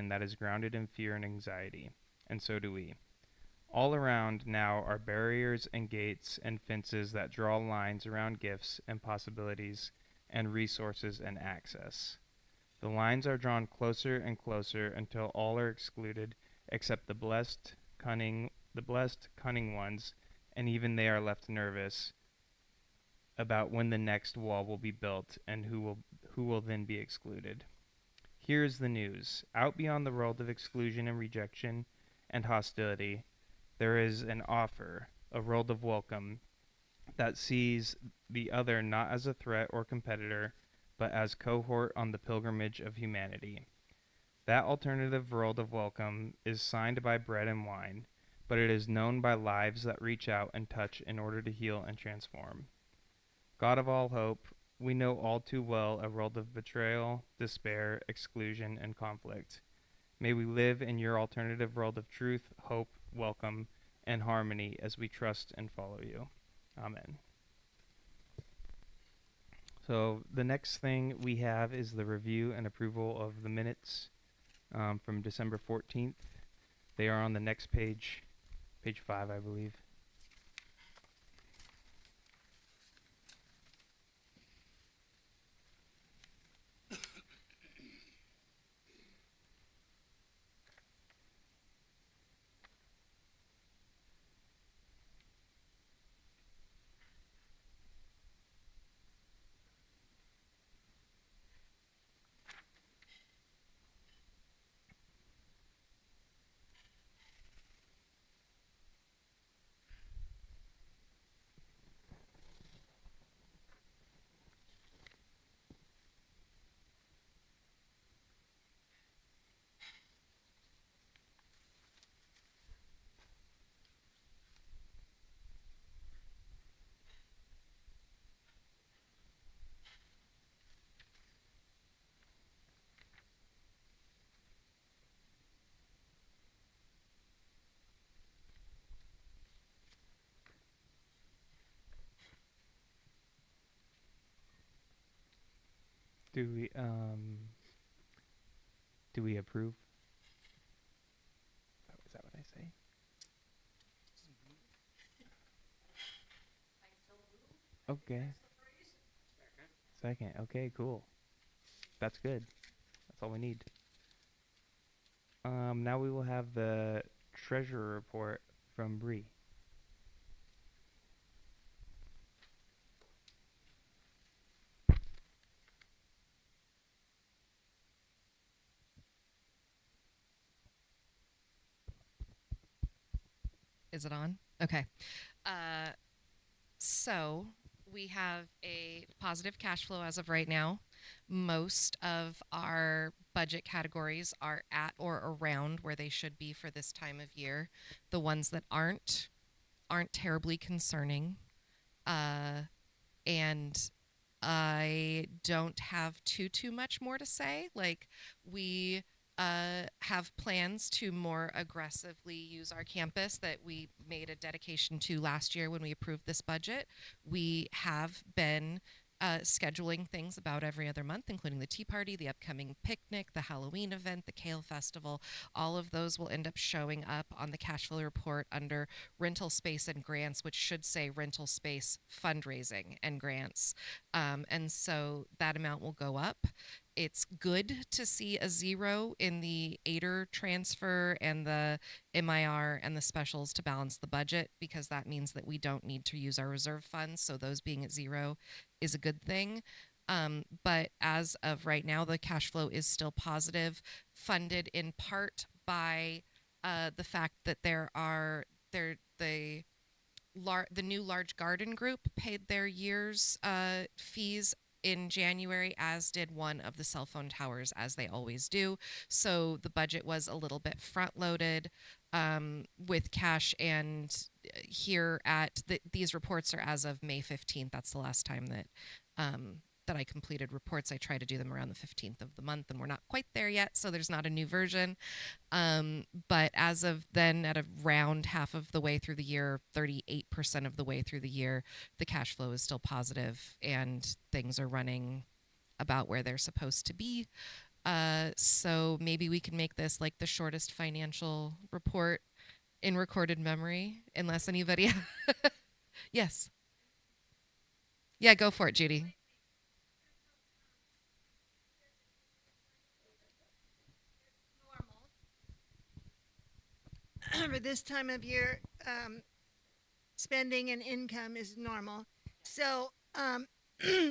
that is grounded in fear and anxiety, and so do we. All around now are barriers and gates and fences that draw lines around gifts and possibilities and resources and access. The lines are drawn closer and closer until all are excluded except the blessed cunning ones, and even they are left nervous about when the next wall will be built and who will then be excluded. Here is the news. Out beyond the world of exclusion and rejection and hostility, there is an offer, a world of welcome that sees the other not as a threat or competitor, but as cohort on the pilgrimage of humanity. That alternative world of welcome is signed by bread and wine, but it is known by lives that reach out and touch in order to heal and transform. God of all hope, we know all too well a world of betrayal, despair, exclusion, and conflict. May we live in your alternative world of truth, hope, welcome, and harmony as we trust and follow you. Amen. So the next thing we have is the review and approval of the minutes from December 14th. They are on the next page, page 5, I believe. Do we do we approve? Oh, is that what I say? Okay. Second. Okay, cool. That's good. That's all we need. Now we will have the treasurer report from Bree. Is it on? Okay. Uh, so we have a positive cash flow as of right now. Most of our budget categories are at or around where they should be for this time of year. The ones that aren't terribly concerning. And I don't have too much more to say. Like we have plans to more aggressively use our campus that we made a dedication to last year when we approved this budget. We have been scheduling things about every other month, including the Tea Party, the upcoming picnic, the Halloween event, the Kale Festival. All of those will end up showing up on the cash flow report under rental space and grants, which should say rental space fundraising and grants. And so that amount will go up. It's good to see a zero in the AIDR transfer and the MIR and the specials to balance the budget, because that means that we don't need to use our reserve funds. So those being at zero is a good thing. But as of right now, the cash flow is still positive, funded in part by the fact that the new large garden group paid their year's fees in January, as did one of the cell phone towers, as they always do. So the budget was a little bit front loaded with cash. And here at these reports are as of May 15th. That's the last time that I completed reports. I try to do them around the 15th of the month, and we're not quite there yet, so there's not a new version. But as of then, at around half of the way through the year, 38% of the way through the year, the cash flow is still positive and things are running about where they're supposed to be. So maybe we can make this like the shortest financial report in recorded memory, unless anybody. Yes. Yeah, go for it, Judy. For this time of year, spending and income is normal. So,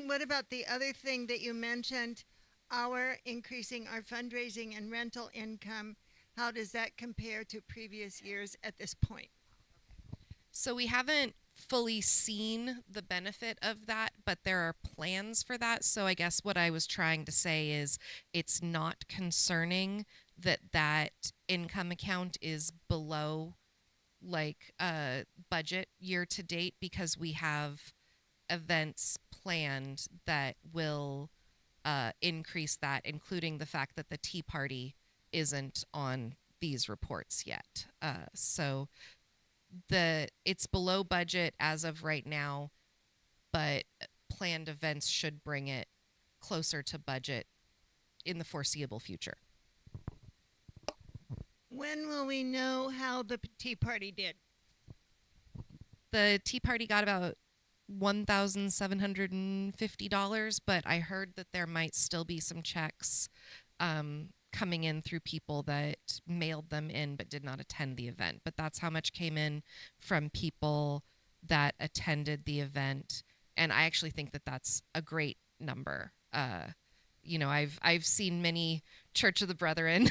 what about the other thing that you mentioned? Our increasing our fundraising and rental income. How does that compare to previous years at this point? So we haven't fully seen the benefit of that, but there are plans for that. So I guess what I was trying to say is it's not concerning that that income account is below like budget year to date because we have events planned that will increase that, including the fact that the Tea Party isn't on these reports yet. So it's below budget as of right now, but planned events should bring it closer to budget in the foreseeable future. When will we know how the Tea Party did? The Tea Party got about $1,750, but I heard that there might still be some checks coming in through people that mailed them in but did not attend the event. But that's how much came in from people that attended the event, and I actually think that that's a great number. I've seen many Church of the Brethren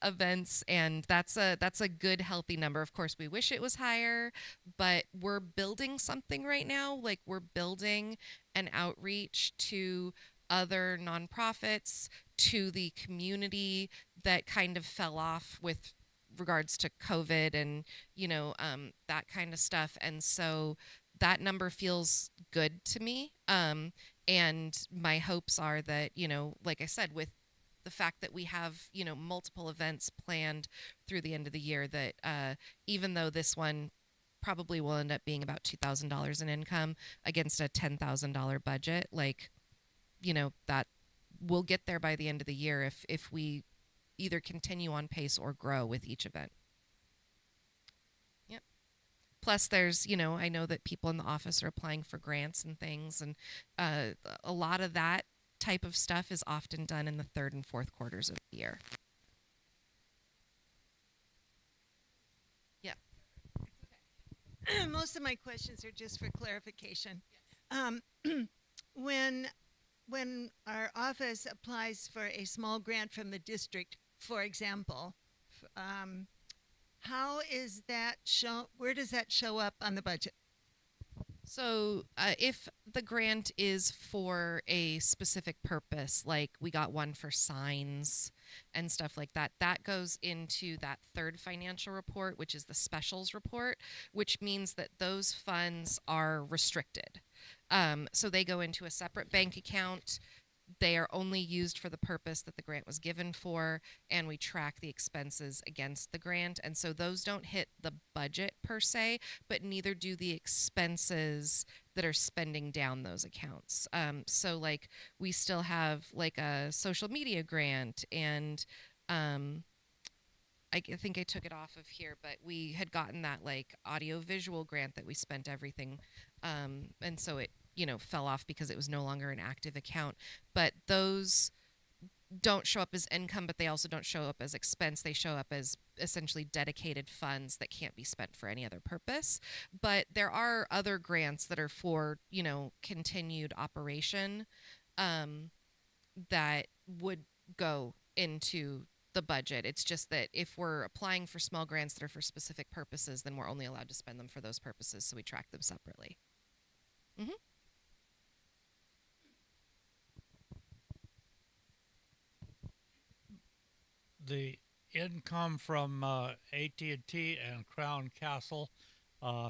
events, and that's a good healthy number. Of course, we wish it was higher, but we're building something right now. Like we're building an outreach to other nonprofits, to the community that kind of fell off with regards to COVID and that kind of stuff. And so that number feels good to me. And my hopes are that, like I said, with the fact that we have, multiple events planned through the end of the year, that even though this one probably will end up being about $2,000 in income against a $10,000 budget, like, that we'll get there by the end of the year if we either continue on pace or grow with each event. Yep. Plus, there's, I know that people in the office are applying for grants and things, and a lot of that type of stuff is often done in the third and fourth quarters of the year. Yeah. Most of my questions are just for clarification. Um, when our office applies for a small grant from the district, for example, how is that show? Where does that show up on the budget? So, if the grant is for a specific purpose, like we got one for signs and stuff like that, that goes into that third financial report, which is the specials report, which means that those funds are restricted. So they go into a separate bank account. They are only used for the purpose that the grant was given for, and we track the expenses against the grant. And so those don't hit the budget per se, but neither do the expenses that are spending down those accounts. So, like, we still have like a social media grant, and I think I took it off of here, but we had gotten that like audio visual grant that we spent everything. And so it, fell off because it was no longer an active account. But those don't show up as income, but they also don't show up as expense. They show up as essentially dedicated funds that can't be spent for any other purpose. But there are other grants that are for, continued operation that would go into the budget. It's just that if we're applying for small grants that are for specific purposes, then we're only allowed to spend them for those purposes, so we track them separately. Hmm. The income from AT&T and Crown Castle. Uh,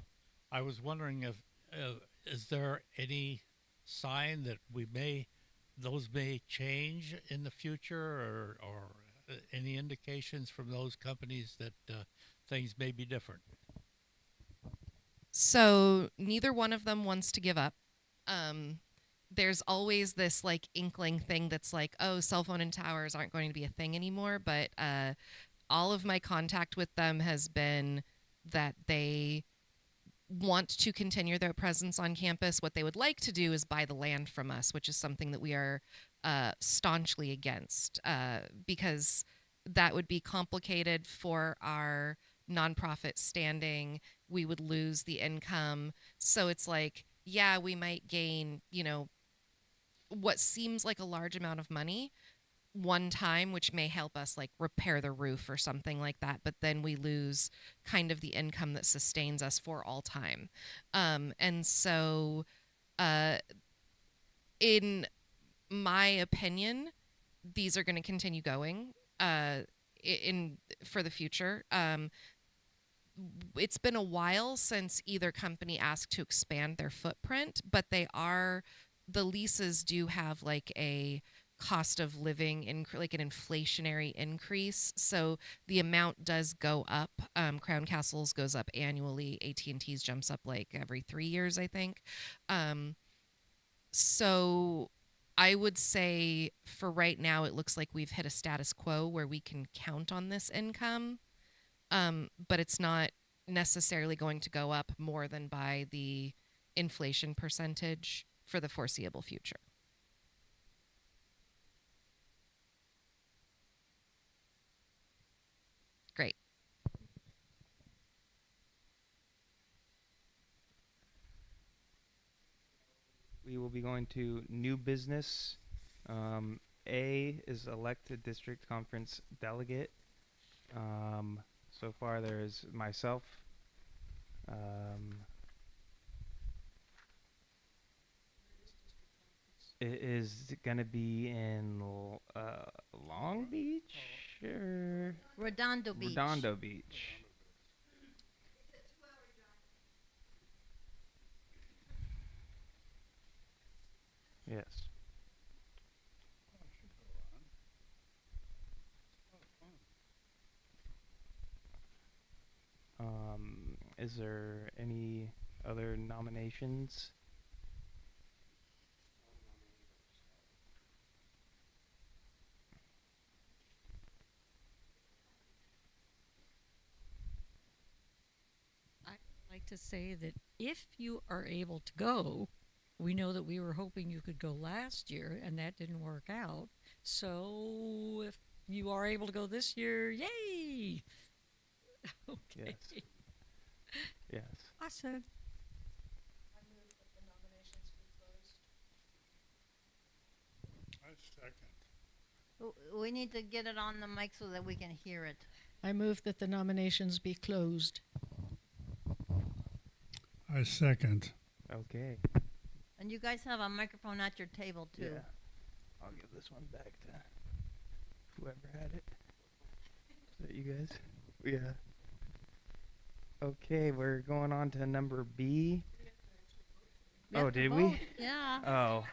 I was wondering if is there any sign that we may those may change in the future, or any indications from those companies that things may be different? So neither one of them wants to give up. Um, there's always this like inkling thing that's like, oh, cell phone and towers aren't going to be a thing anymore. But all of my contact with them has been that they want to continue their presence on campus. What they would like to do is buy the land from us, which is something that we are staunchly against, because that would be complicated for our nonprofit standing. We would lose the income. So it's like, yeah, we might gain, what seems like a large amount of money one time, which may help us like repair the roof or something like that, but then we lose kind of the income that sustains us for all time. And so in my opinion, these are going to continue going in for the future. It's been a while since either company asked to expand their footprint, but the leases do have like a cost of living, like an inflationary increase. So the amount does go up. Crown Castle's goes up annually. AT&T's jumps up like every 3 years, I think. So I would say for right now, it looks like we've hit a status quo where we can count on this income. But it's not necessarily going to go up more than by the inflation percentage for the foreseeable future. Great. We will be going to new business. A is elected district conference delegate. So far there is myself. It is going to be in Long Beach or Redondo Beach. Redondo Beach. Yes. Is there any other nominations? I'd like to say that if you are able to go, we know that we were hoping you could go last year and that didn't work out. So if you are able to go this year, yay! Okay. Yes. Yes. Awesome. I second. We need to get it on the mic so that we can hear it. I move that the nominations be closed. I second. Okay. And you guys have a microphone at your table too. Yeah. I'll give this one back to whoever had it. Is that you guys? Yeah. Okay, we're going on to number B. We Oh, have to did vote. we? Yeah. Oh.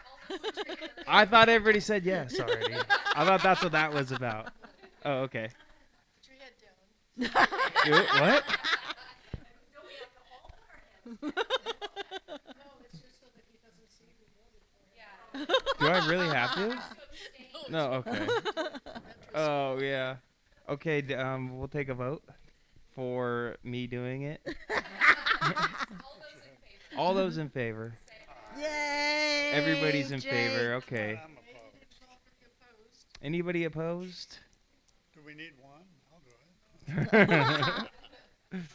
I thought everybody said yes already. I thought that's what that was about. Oh, okay. What? Do I really have to? No, okay. Oh, yeah. Okay, we'll take a vote for me doing it. All those in favor. Yay! Everybody's in Jake. favor. Okay. I'm opposed. Anybody opposed? Do we need one? I'll do it.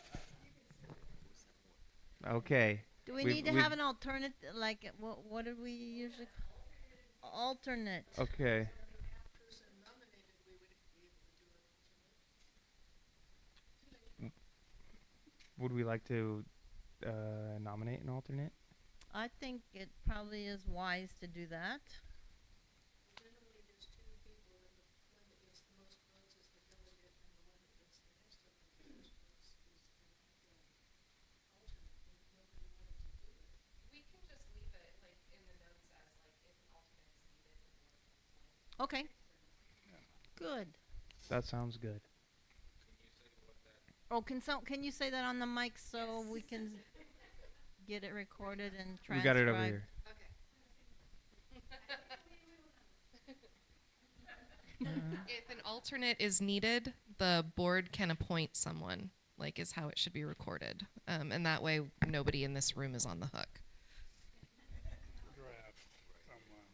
Okay. Do we We've- need to we've- have an alternate? Like, what do we usually? Alternate. Okay. Would we like to nominate an alternate? I think it probably is wise to do that. We can just leave it like in the notes as like if an alternate is needed. Okay. Good. That sounds good. Oh, can you say that on the mic so we can get it recorded and We transcribed? got it over here. If an alternate is needed, the board can appoint someone, like is how it should be recorded. And that way nobody in this room is on the hook. Draft someone.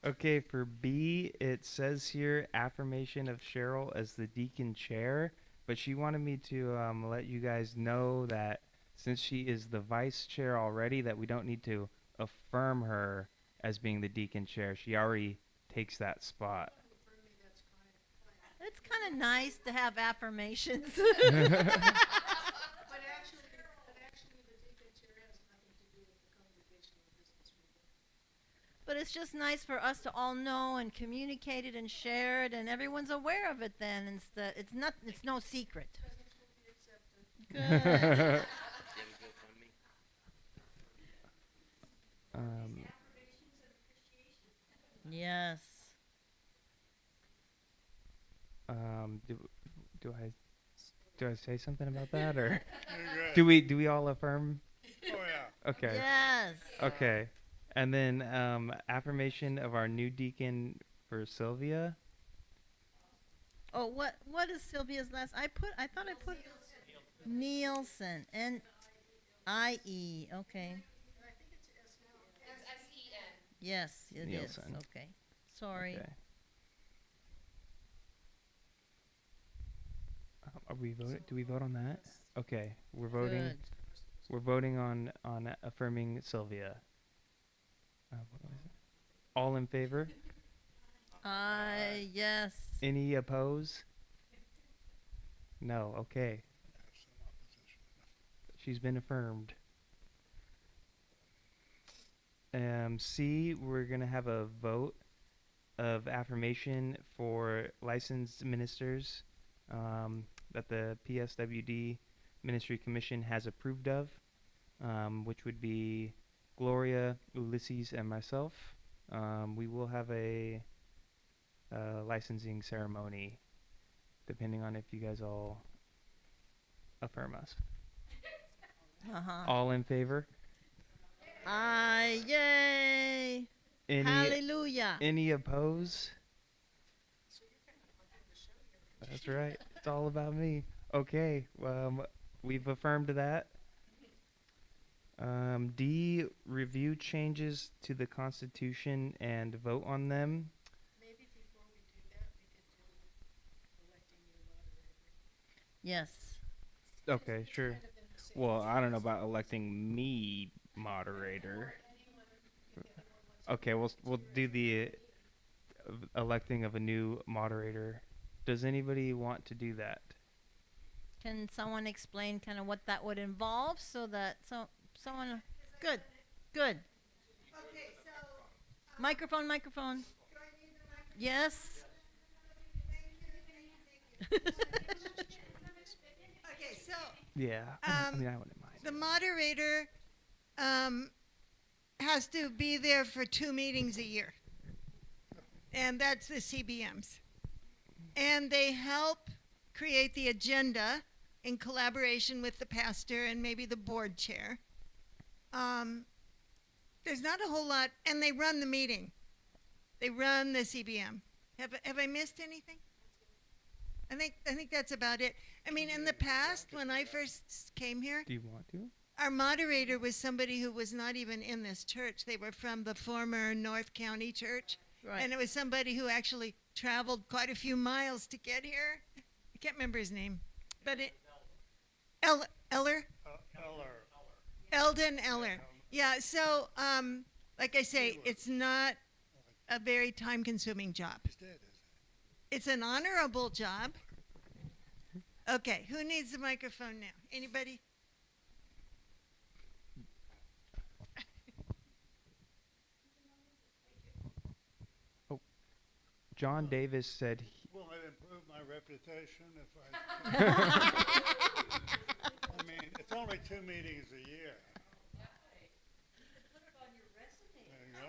Okay, for B, it says here affirmation of Cheryl as the deacon chair, but she wanted me to let you guys know that since she is the vice chair already, that we don't need to affirm her as being the deacon chair. She already takes that spot. It's kind of nice to have affirmations. But it's just nice for us to all know and communicate it and share it, and everyone's aware of it. Then it's no secret. Good. Yes. Do I say something about that, or You're good. do we all affirm? Oh, yeah. Okay. Yes. Okay. And then affirmation of our new deacon for Sylvia. Oh, what is Sylvia's last? I thought I put Nielsen. N-I-E. Okay. Yes, it is. Nielsen. Okay. Sorry. Okay. Are we voting? Do we vote on that? Okay, we're voting. Good. We're voting on affirming Sylvia. What was it? All in favor? Yes. Any oppose? No. Okay. She's been affirmed. C, we're gonna have a vote of affirmation for licensed ministers that the PSWD Ministry Commission has approved of, which would be Gloria, Ulysses, and myself. We will have a licensing ceremony, depending on if you guys all affirm us. All in favor? Yay. Hallelujah. Any oppose? That's right. It's all about me. Okay. We've affirmed that. D, review changes to the Constitution and vote on them. Maybe before we do that, we could do electing new moderator. Yes. Okay, sure. Kind of in the same Well, I don't know about electing me moderator. Okay, we'll do the electing of a new moderator. Does anybody want to do that? Can someone explain kind of what that would involve so that someone good. Okay, so Microphone. Yes. okay, so Yeah. I Um, mean, I wouldn't mind. the moderator has to be there for 2 meetings a year, and that's the CBMs. And they help create the agenda in collaboration with the pastor and maybe the board chair. There's not a whole lot, and they run the meeting. They run the CBM. Have I missed anything? I think that's about it. I mean, in the past, when I first came here, Do you want to? our moderator was somebody who was not even in this church. They were from the former North County Church. Right. And it was somebody who actually traveled quite a few miles to get here. I can't remember his name. But Eller? Eller. Eldon Eller. Yeah, so like I say, it's not a very time-consuming job. It's an honorable job. Okay, who needs the microphone now? Anybody? John Davis said Will it improve my reputation if I... I mean, it's only 2 meetings a year.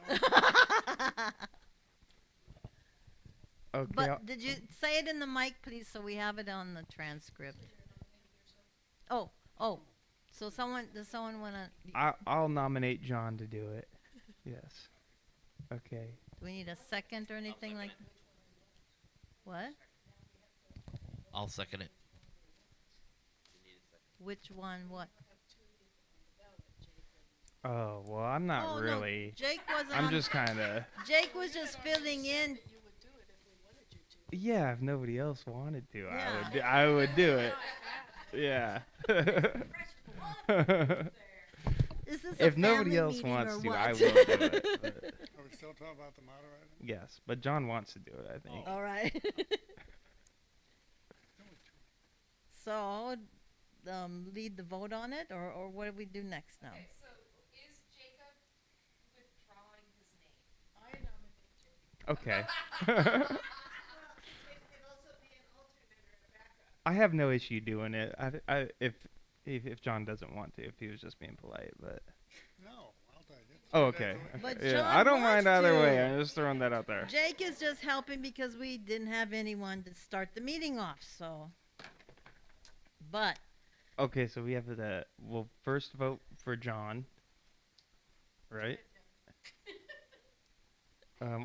There you go. okay. But did you say it in the mic, please, so we have it on the transcript? Oh, So does someone want to, I'll nominate John to do it. Yes. Okay. do we need a second or anything like? What? I'll second it. Which one? What? Oh, well, I'm not Oh, no, really. Jake wasn't I'm on- just kind of. Jake was just filling in. You would do it if we wanted you to. Yeah, if nobody else wanted to, Yeah. I would do it. Yeah. Is this a If nobody family else meeting wants or to, what? I will do it. but- Are we still talking about the moderator? yes, but John wants to do it, I think. All right. So, lead the vote on it, or what do we do next now? Okay, so is Jacob withdrawing his name? I nominate you. Okay. It could also be an alternate or a backup. I have no issue doing it. If John doesn't want to, if he was just being polite, but. No, I'll take it. Oh, okay. But Yeah, John I don't wants mind either way. to. I'm just throwing that out there. Jake is just helping because we didn't have anyone to start the meeting off, so. But, Okay, so we have the. We'll first vote for John. Right?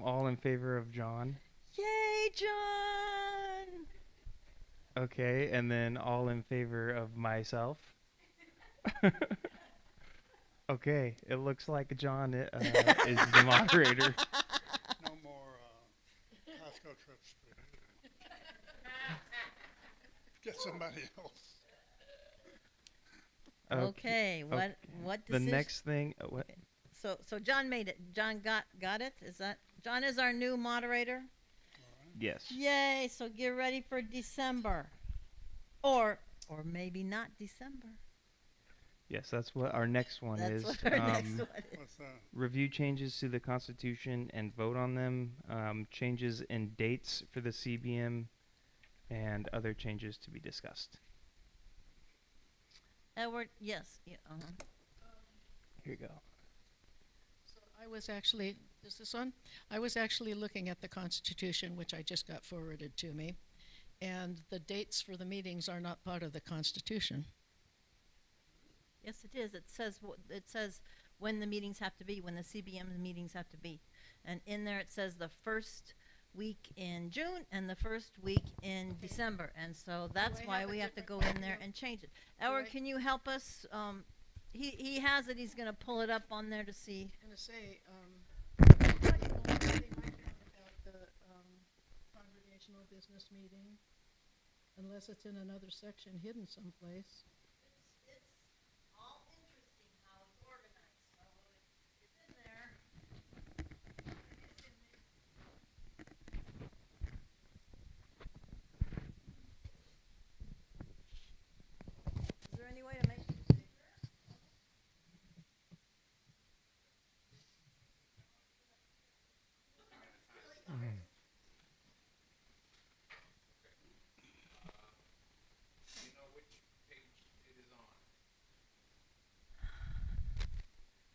All in favor of John. yay, John! Okay, and then all in favor of myself. Okay, it looks like John is the moderator. No more Costco trips for you. Get somebody else. Okay, what The decision? next thing. What? So John made it. John got it? Is that, John is our new moderator? Yes. Yay, so get ready for December. Or maybe not December. Yes, that's what our next one That's is. what our next one is. What's that? Review changes to the Constitution and vote on them. Changes in dates for the CBM, and other changes to be discussed. Edward, yes. Yeah, Here you go. So I was actually, is this on? I was actually looking at the Constitution, which I just got forwarded to me, and the dates for the meetings are not part of the Constitution. Yes, it is. It says when the meetings have to be, when the CBM meetings have to be. And in there it says the first week in June and the first week in December. And so that's I why have a we have to go different in there copy? and change it. Do Edward, I- can you help us? He has it. He's going to pull it up on there to see. I'm gonna say, I thought you only say my comment about the congregational business meeting, unless it's in another section hidden someplace. It's all interesting how it's organized. So it's in there. Is there any way to make it bigger?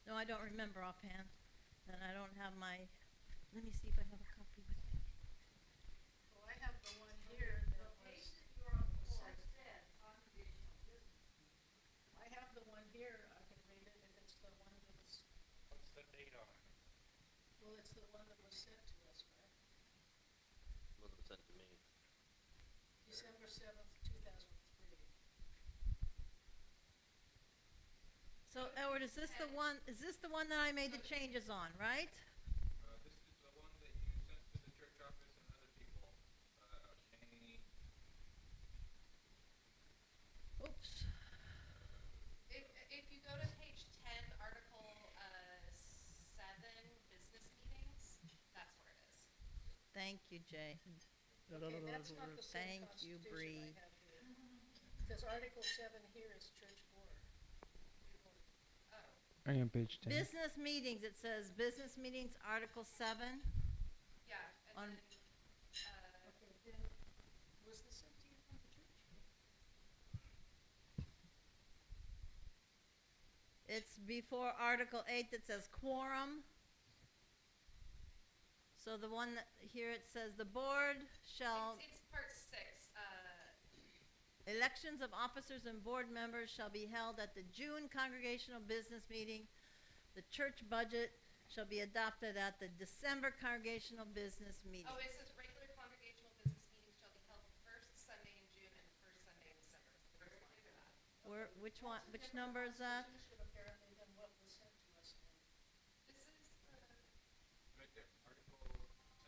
No, I don't remember offhand. And I don't have my, let me see if I have a copy with me. Well, I have the one here that was. I have the one here, I can read it if it's the one that's, What's the date on it? well, it's the one that was sent to us, right? Wasn't sent to me. December 7th, 2003. So Edward, is this the one that I made the changes on, right? This is the one that you sent to the church office and other people. Shane, Oops. If you go to page 10, Article 7, business meetings, that's where it is. Thank you, Jay. Okay, that's not the same Thank you, Constitution Bree. I have here. Because Article 7 here is church board. Are you on page 10? Business meetings, it says business meetings, Article 7. Yeah, and On- then, Okay, then, was this sent to you from the church? It's before Article 8 that says quorum. So the one that, here it says the board shall, it's part 6. Elections of officers and board members shall be held at the June congregational business meeting. The church budget shall be adopted at the December congregational business meeting. Oh, it says regular congregational business meetings shall be held the first Sunday in June and the first Sunday in December. It's the first line of that. Where, which one, which number is that? Apparently than what was sent to us. This is the, Right there, Article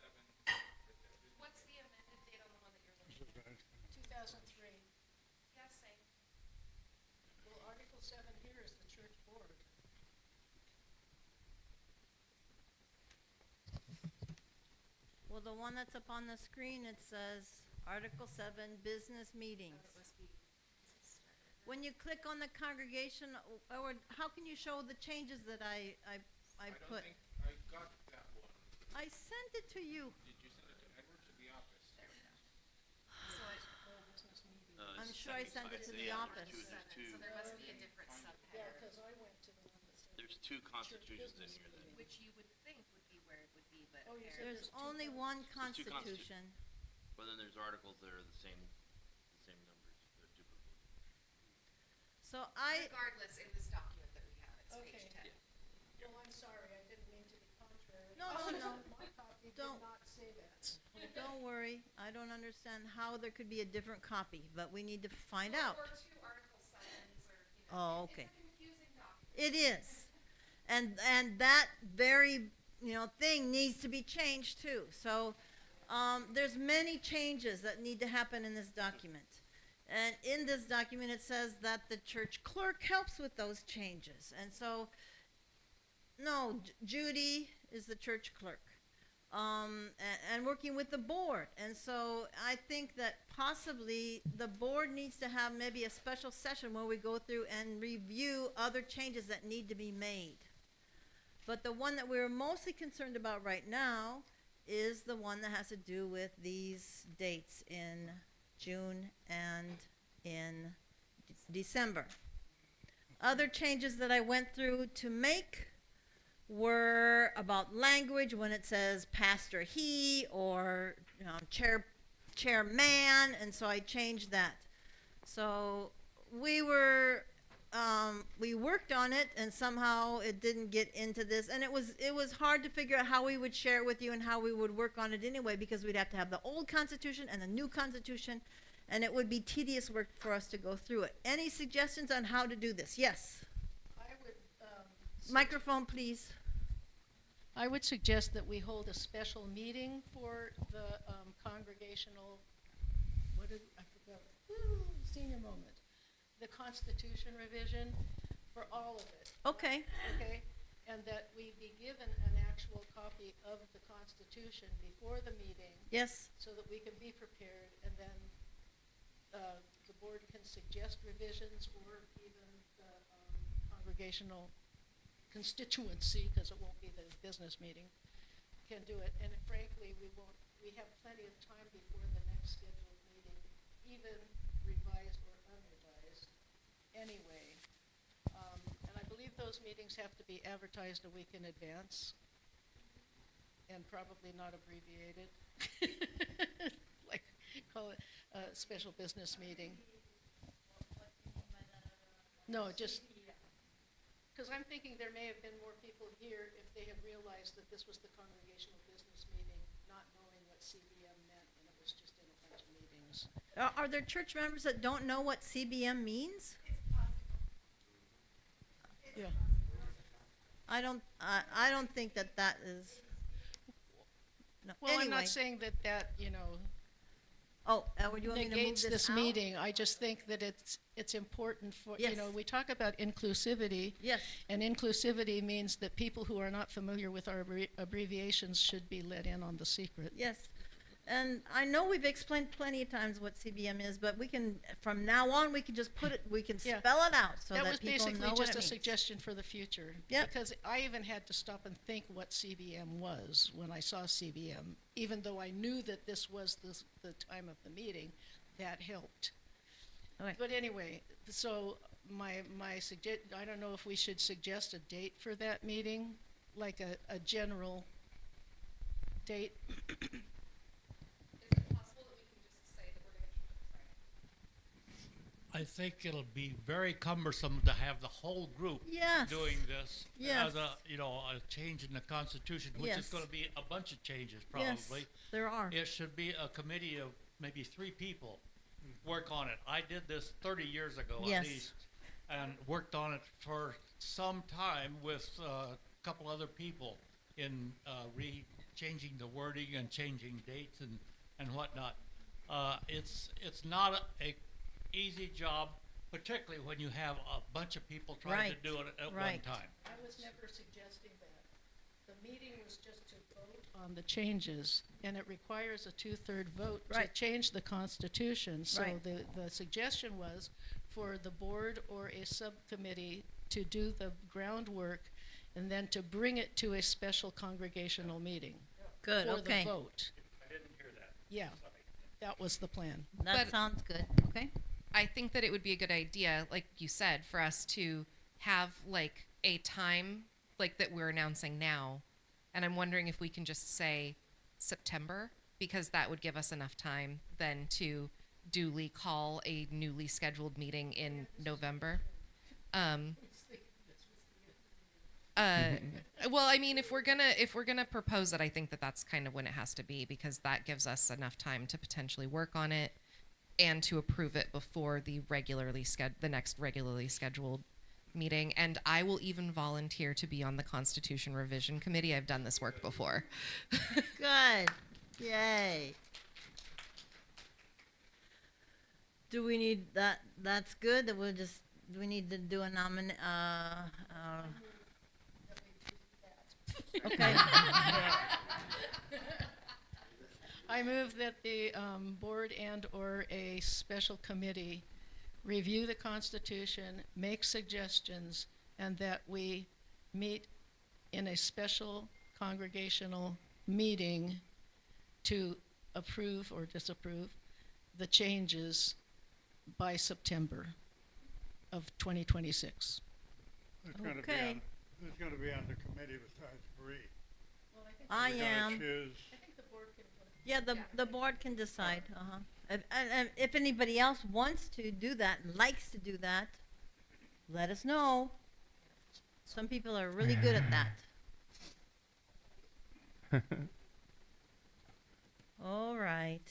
7, right there. what's the amended date on the one that you're This looking is at? nice. 2003. Yes, same. Well, Article 7 here is the church board. Well, the one that's up on the screen, it says Article 7, business meetings. Oh, it must be. When you click on the congregation, or how can you show the changes that I I don't put? think I got that one. I sent it to you. Did you send it to Edward to the office? I'm sure I sent it to the office. So there must be a different Yeah, subheader, because I went to the one that said. There's two constitutions in business here then. which you would think would be where it would be, but Oh, you said apparently. There's two only con- one There's two constitution. But then there's articles that are the same numbers. They're duplicated. So I, Regardless, in this document that we have, it's page Okay. 10. Well, I'm sorry, I didn't mean to be contrary. No, no, no. My copy did Don't- not say that. don't worry, I don't understand how there could be a different copy, but we need to find out. Or two Article 7s, or, Oh, it's okay. a confusing document. It is. And that very, thing needs to be changed too. So, there's many changes that need to happen in this document. And in this document, it says that the church clerk helps with those changes. And so, no, Judy is the church clerk. And working with the board. And so I think that possibly the board needs to have maybe a special session where we go through and review other changes that need to be made. But the one that we're mostly concerned about right now is the one that has to do with these dates in June and in December. Other changes that I went through to make were about language when it says pastor he or chairman, and so I changed that. So we worked on it, and somehow it didn't get into this, and it was hard to figure out how we would share it with you and how we would work on it anyway, because we'd have to have the old Constitution and the new Constitution, and it would be tedious work for us to go through it. Any suggestions on how to do this? Yes. I would, Microphone, please. I would suggest that we hold a special meeting for the congregational, I forgot, senior moment. The Constitution revision for all of it. Okay. Okay? And that we be given an actual copy of the Constitution before the meeting Yes. so that we can be prepared, and then the board can suggest revisions, or even the congregational constituency, because it won't be the business meeting, can do it. And frankly, we have plenty of time before the next scheduled meeting, even revised or unrevised, anyway. And I believe those meetings have to be advertised a week in advance, and probably not abbreviated. Like, call it a special business meeting. No, just, because I'm thinking there may have been more people here if they had realized that this was the congregational business meeting, not knowing what CBM meant, and it was just in a bunch of meetings. Are there church members that don't know what CBM means? Yeah. I don't think that is. No. Well, Anyway. I'm not saying that, Oh, would you want me to move negates this out? meeting. I just think that it's important for, Yes. we talk about inclusivity. Yes. And inclusivity means that people who are not familiar with our abbreviations should be let in on the secret. Yes. And I know we've explained plenty of times what CBM is, but we can, from now on, we can just we can Yeah. spell it out so That that was people basically know what just it a means. suggestion for the future. Yep. Because I even had to stop and think what CBM was when I saw CBM, even though I knew that this was the time of the meeting. That helped. Okay. But anyway, so my I don't know if we should suggest a date for that meeting, like a general date. Is it possible that we can just say that we're going to keep it Friday? I think it'll be very cumbersome to have the whole group Yes. doing this Yes. as a change in the Constitution, which Yes. is going to be a bunch of changes Yes, probably. there are. It should be a committee of maybe 3 people work on it. I did this 30 years ago Yes. at least, and worked on it for some time with a couple other people in changing the wording and changing dates and whatnot. It's not a easy job, particularly when you have a bunch of people trying to Right, do it at one right. time. I was never suggesting that. The meeting was just to vote on the changes, and it requires a two-third vote Right. to change the Constitution. So Right. the suggestion was for the board or a subcommittee to do the groundwork and then to bring it to a special congregational meeting Good, for okay. the vote. I didn't hear that. Yeah, that was the plan. That But- sounds good, okay? I think that it would be a good idea, like you said, for us to have like a time like that we're announcing now. And I'm wondering if we can just say September, because that would give us enough time then to duly call a newly scheduled meeting in November. Well, I mean, if we're gonna propose it, I think that that's kind of when it has to be, because that gives us enough time to potentially work on it and to approve it before the next regularly scheduled meeting. And I will even volunteer to be on the Constitution Revision Committee. I've done this work before. Good, yay. Do we need that, that's good, that we'll just, do we need to do a okay. I move that the board and/or a special committee review the Constitution, make suggestions, and that we meet in a special congregational meeting to approve or disapprove the changes by September of 2026. Who's gonna be Okay. on, who's gonna be on the committee besides Bree? I We're gonna am. choose, Yeah, the board can decide, and if anybody else wants to do that, and likes to do that, let us know. Some people are really good at that. All right.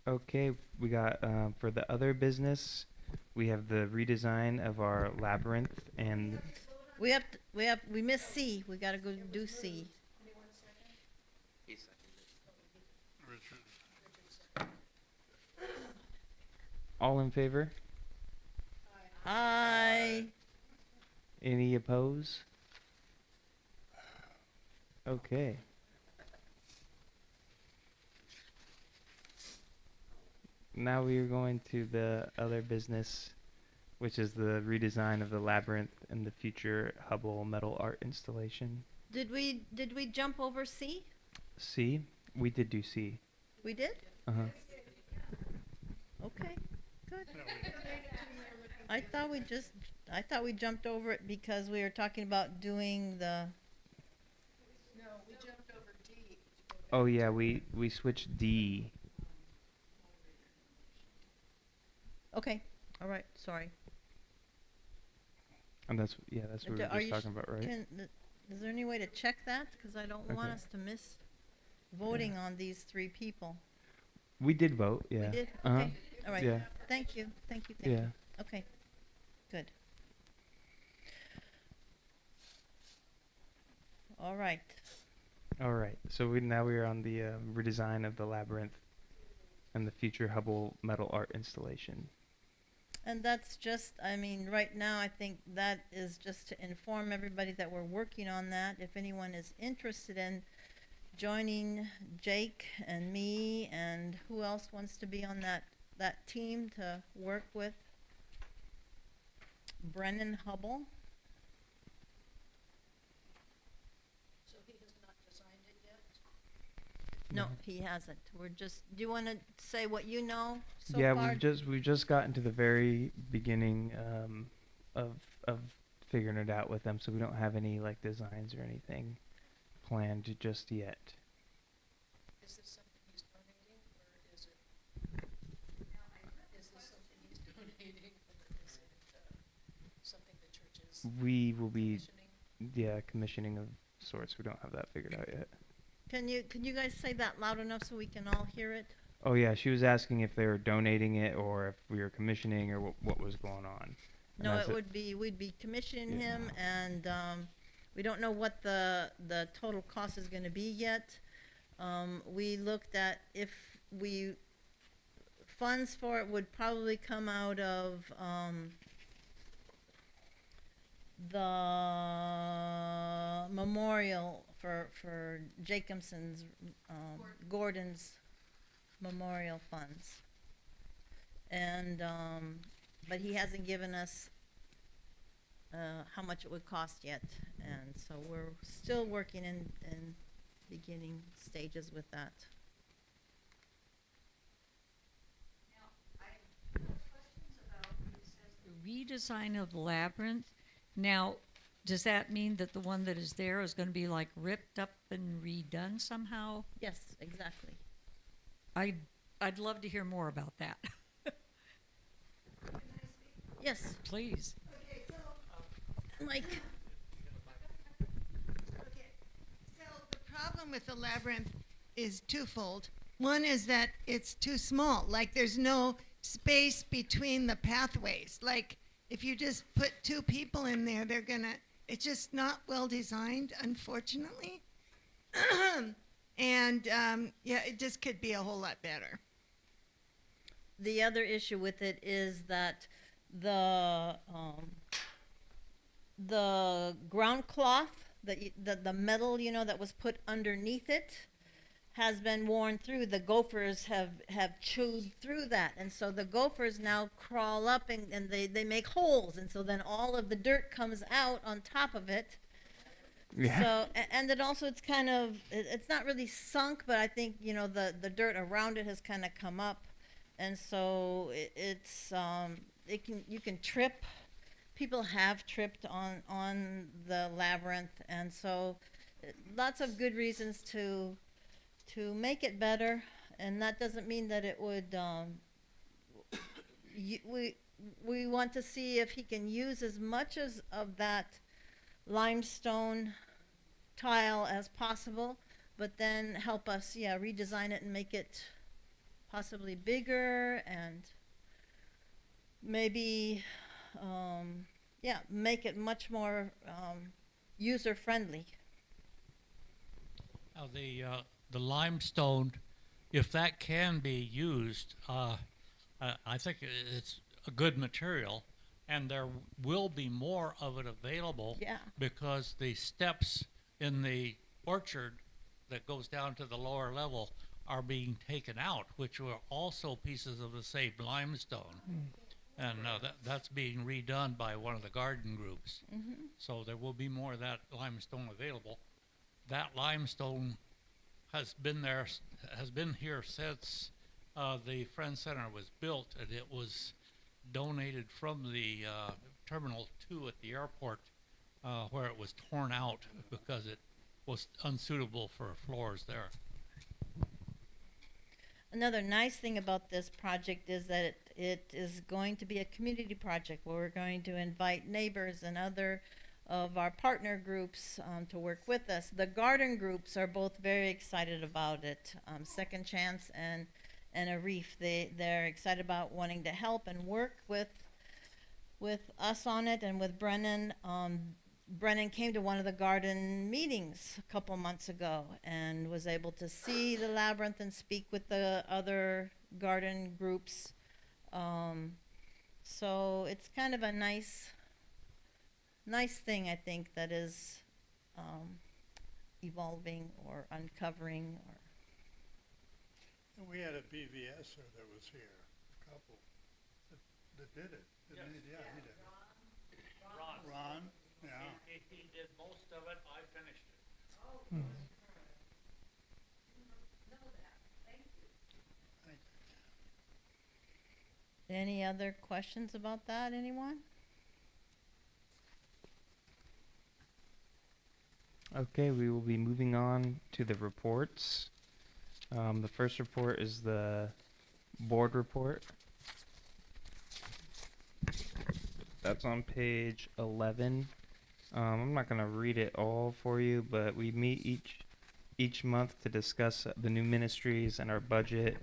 Okay, we got for the other business, we have the redesign of our labyrinth and We missed C, we gotta go do C. He seconded. Richard, all in favor? Aye. Any oppose? Okay. Now we are going to the other business, which is the redesign of the labyrinth and the future Hubble metal art installation. Did we jump over C? C? We did do C. We did? Uh-huh. Okay, good. I thought we jumped over it because we were talking about doing the, No, we jumped over D. Oh yeah, we switched D. okay, all right, sorry. And that's what we were Are just you talking about, right? Is there any way to check that? Because I don't want Okay. us to miss voting on these 3 people. We did vote, yeah. We did? Uh-huh. Okay, all right. Yeah. Thank you. Yeah. Okay, good. All right. All right. So now we are on the redesign of the labyrinth and the future Hubble metal art installation. And that's just, I mean, right now, I think that is just to inform everybody that we're working on that. If anyone is interested in joining Jake and me, and who else wants to be on that team to work with Brennan Hubble. So he has not designed it yet? No, he hasn't. We're just, do you want to say what you know so Yeah, far? we've just gotten to the very beginning of figuring it out with them, so we don't have any like designs or anything planned just yet. Is this something he's donating, or is it? We will be, yeah, commissioning of sorts. We don't have that figured out yet. Can you guys say that loud enough so we can all hear it? Oh yeah, she was asking if they were donating it or if we were commissioning or what was going on. And No, that's it would be, we'd be commissioning Yeah. him, and we don't know what the total cost is gonna be yet. We looked at if funds for it would probably come out of the memorial for Jacobson's, Gordon's memorial funds. And, but he hasn't given us how much it would cost yet, and so we're still working in beginning stages with that. The redesign of the labyrinth. Now, does that mean that the one that is there is going to be like ripped up and redone somehow? Yes, exactly. I'd love to hear more about that. Yes, Please. Okay, so Mike. Okay, so the problem with the labyrinth is twofold. One is that it's too small, like there's no space between the pathways. Like if you just put two people in there, it's just not well designed, unfortunately. And yeah, it just could be a whole lot better. The other issue with it is that the ground cloth, the metal, that was put underneath it, has been worn through. The gophers have chewed through that, and so the gophers now crawl up and they make holes, and so then all of the dirt comes out on top of it. Yeah. So and it also it's kind of it's not really sunk, but I think the dirt around it has kind of come up, and so you can trip. People have tripped on the labyrinth, and so lots of good reasons to make it better, and that doesn't mean that it would. We want to see if he can use as much of that limestone tile as possible, but then help us, redesign it and make it possibly bigger and maybe, make it much more user friendly. Now, the limestone, if that can be used, I think it's a good material, and there will be more of it available. Yeah. Because the steps in the orchard that goes down to the lower level are being taken out, which were also pieces of the same limestone. And that's being redone by one of the garden groups. So there will be more of that limestone available. That limestone has been here since the Friends Center was built, and it was donated from the Terminal 2 at the airport, where it was torn out because it was unsuitable for floors there. Another nice thing about this project is that it is going to be a community project where we're going to invite neighbors and other of our partner groups to work with us. The garden groups are both very excited about it. Second Chance and a Reef, they're excited about wanting to help and work with us on it, and with Brennan. Brennan came to one of the garden meetings a couple months ago and was able to see the labyrinth and speak with the other garden groups. So it's kind of a nice thing, I think, that is evolving or uncovering. And we had a BVSer that was here, a couple that did it. Didn't he? Yeah, he did. Ron? Yeah. He did most of it. I finished it. Any other questions about that, anyone? Okay, we will be moving on to the reports. The first report is the board report. That's on page 11. I'm not gonna read it all for you, but we meet each month to discuss the new ministries and our budget,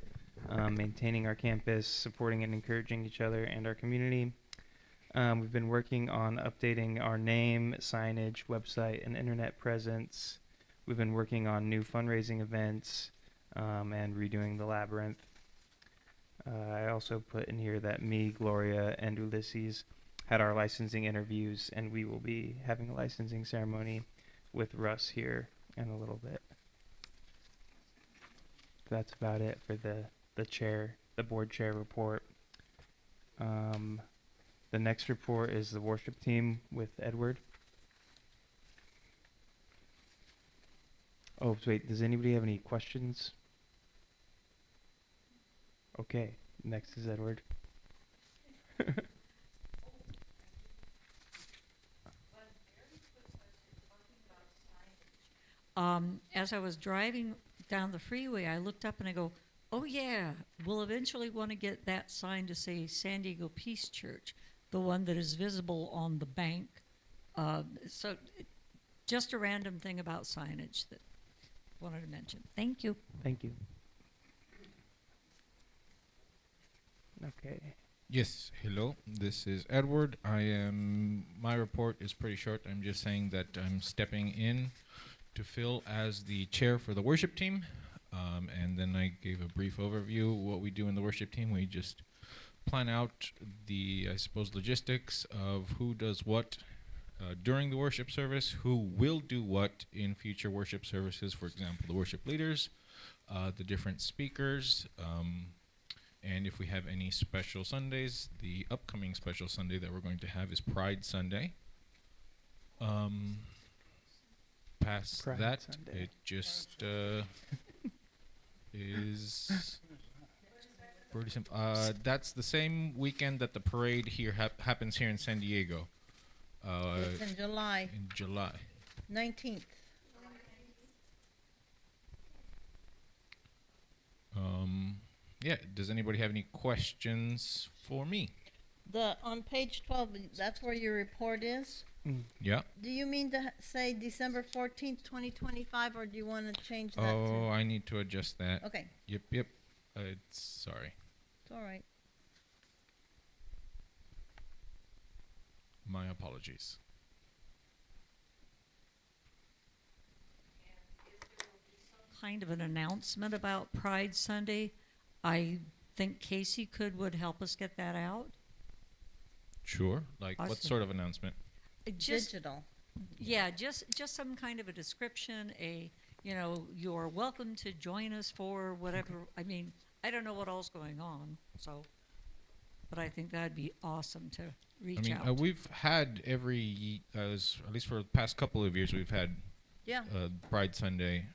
maintaining our campus, supporting and encouraging each other and our community. We've been working on updating our name, signage, website, and internet presence. We've been working on new fundraising events and redoing the labyrinth. I also put in here that me, Gloria, and Ulysses had our licensing interviews, and we will be having a licensing ceremony with Russ here in a little bit. That's about it for the board chair report. The next report is the worship team with Edward. Oh, wait, does anybody have any questions? Okay, next is Edward. As I was driving down the freeway, I looked up and I go, oh yeah, we'll eventually want to get that sign to say San Diego Peace Church, the one that is visible on the bank. So just a random thing about signage that I wanted to mention. Thank you. Thank you. Okay. Yes, hello. This is Edward. My report is pretty short. I'm just saying that I'm stepping in to fill as the chair for the worship team. And then I gave a brief overview of what we do in the worship team. We just plan out the, I suppose, logistics of who does what during the worship service, who will do what in future worship services, for example, the worship leaders, the different speakers, and if we have any special Sundays. The upcoming special Sunday that we're going to have is Pride Sunday. Past Pride that, Sunday. it just is pretty simple. That's the same weekend that the parade here happens here in San Diego. It's in July In July. 19th. Yeah. Does anybody have any questions for me? On page 12, that's where your report is. Yeah. Do you mean to say December 14th, 2025, or do you want to change that Oh, I need to adjust that. to? Okay, Yep. Sorry. it's all right. My apologies. Kind of an announcement about Pride Sunday. I think Casey would help us get that out. Sure. Like what Awesome. sort of announcement? Just Digital. yeah, just some kind of a description. You're welcome to join us for whatever. I mean, I don't know what all's going on, but I think that'd be awesome to reach out. We've had at least for the past couple of years, we've had Yeah. Pride Sunday.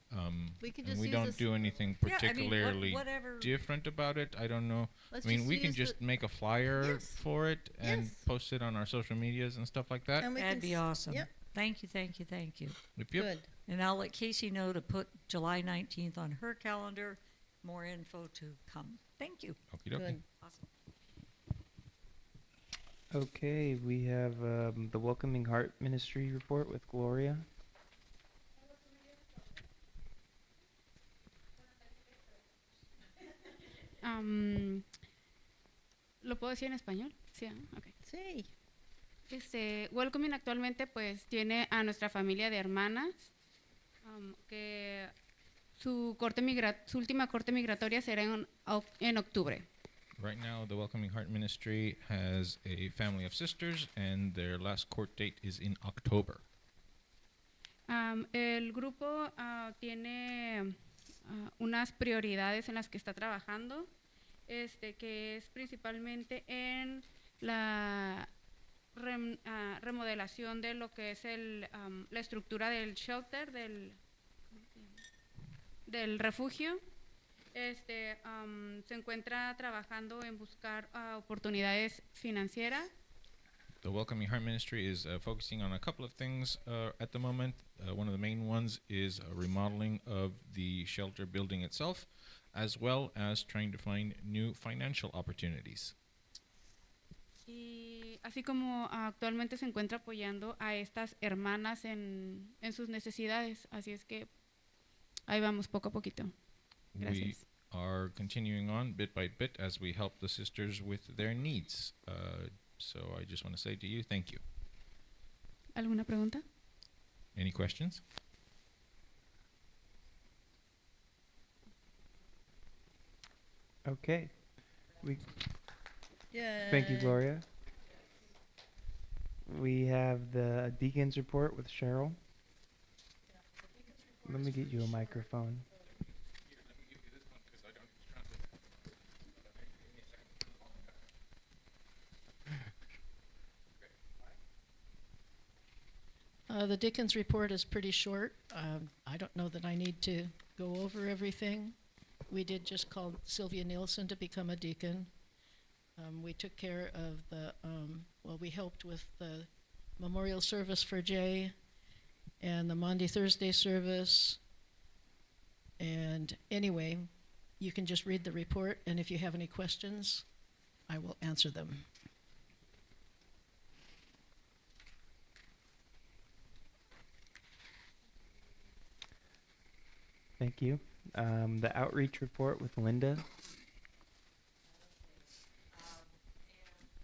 We could and just we use don't this- do anything Yeah, I mean, particularly whatever. different about it. I don't know. Let's I mean, just we can use just make a flyer Yes. for it and Yes. post it on our social medias and stuff like that. And we That'd can be s- awesome. Yep, Thank you. Yep. good. And I'll let Casey know to put July 19th on her calendar. More info to come. Thank you. Okie dokie. Good. Awesome. Okay, we have the Welcoming Heart Ministry report with Gloria. ¿Lo puedo decir en español? Sí, ok. Sí. Welcoming actualmente pues tiene a nuestra familia de hermanas que su última corte migratoria será en octubre. Right now, the Welcoming Heart Ministry has a family of sisters, and their last court date is in October. El grupo tiene unas prioridades en las que está trabajando, que es principalmente en la remodelación de lo que es la estructura del shelter, del refugio. Se encuentra trabajando en buscar oportunidades financieras. The Welcoming Heart Ministry is focusing on a couple of things at the moment. One of the main ones is remodeling of the shelter building itself, as well as trying to find new financial opportunities. Y así como actualmente se encuentra apoyando a estas hermanas en sus necesidades. Así es que ahí vamos poco a poquito. We Gracias. are continuing on bit by bit as we help the sisters with their needs. So I just want to say to you, thank you. ¿Alguna pregunta? Any questions? Okay. We Yay. thank you, Gloria. We have the deacons report with Cheryl. Let me get you a microphone. The Dickens report is pretty short. I don't know that I need to go over everything. We did just call Sylvia Nielsen to become a deacon. We took care of we helped with the memorial service for Jay and the Maundy Thursday service. And anyway, you can just read the report, and if you have any questions, I will answer them. Thank you. The outreach report with Linda.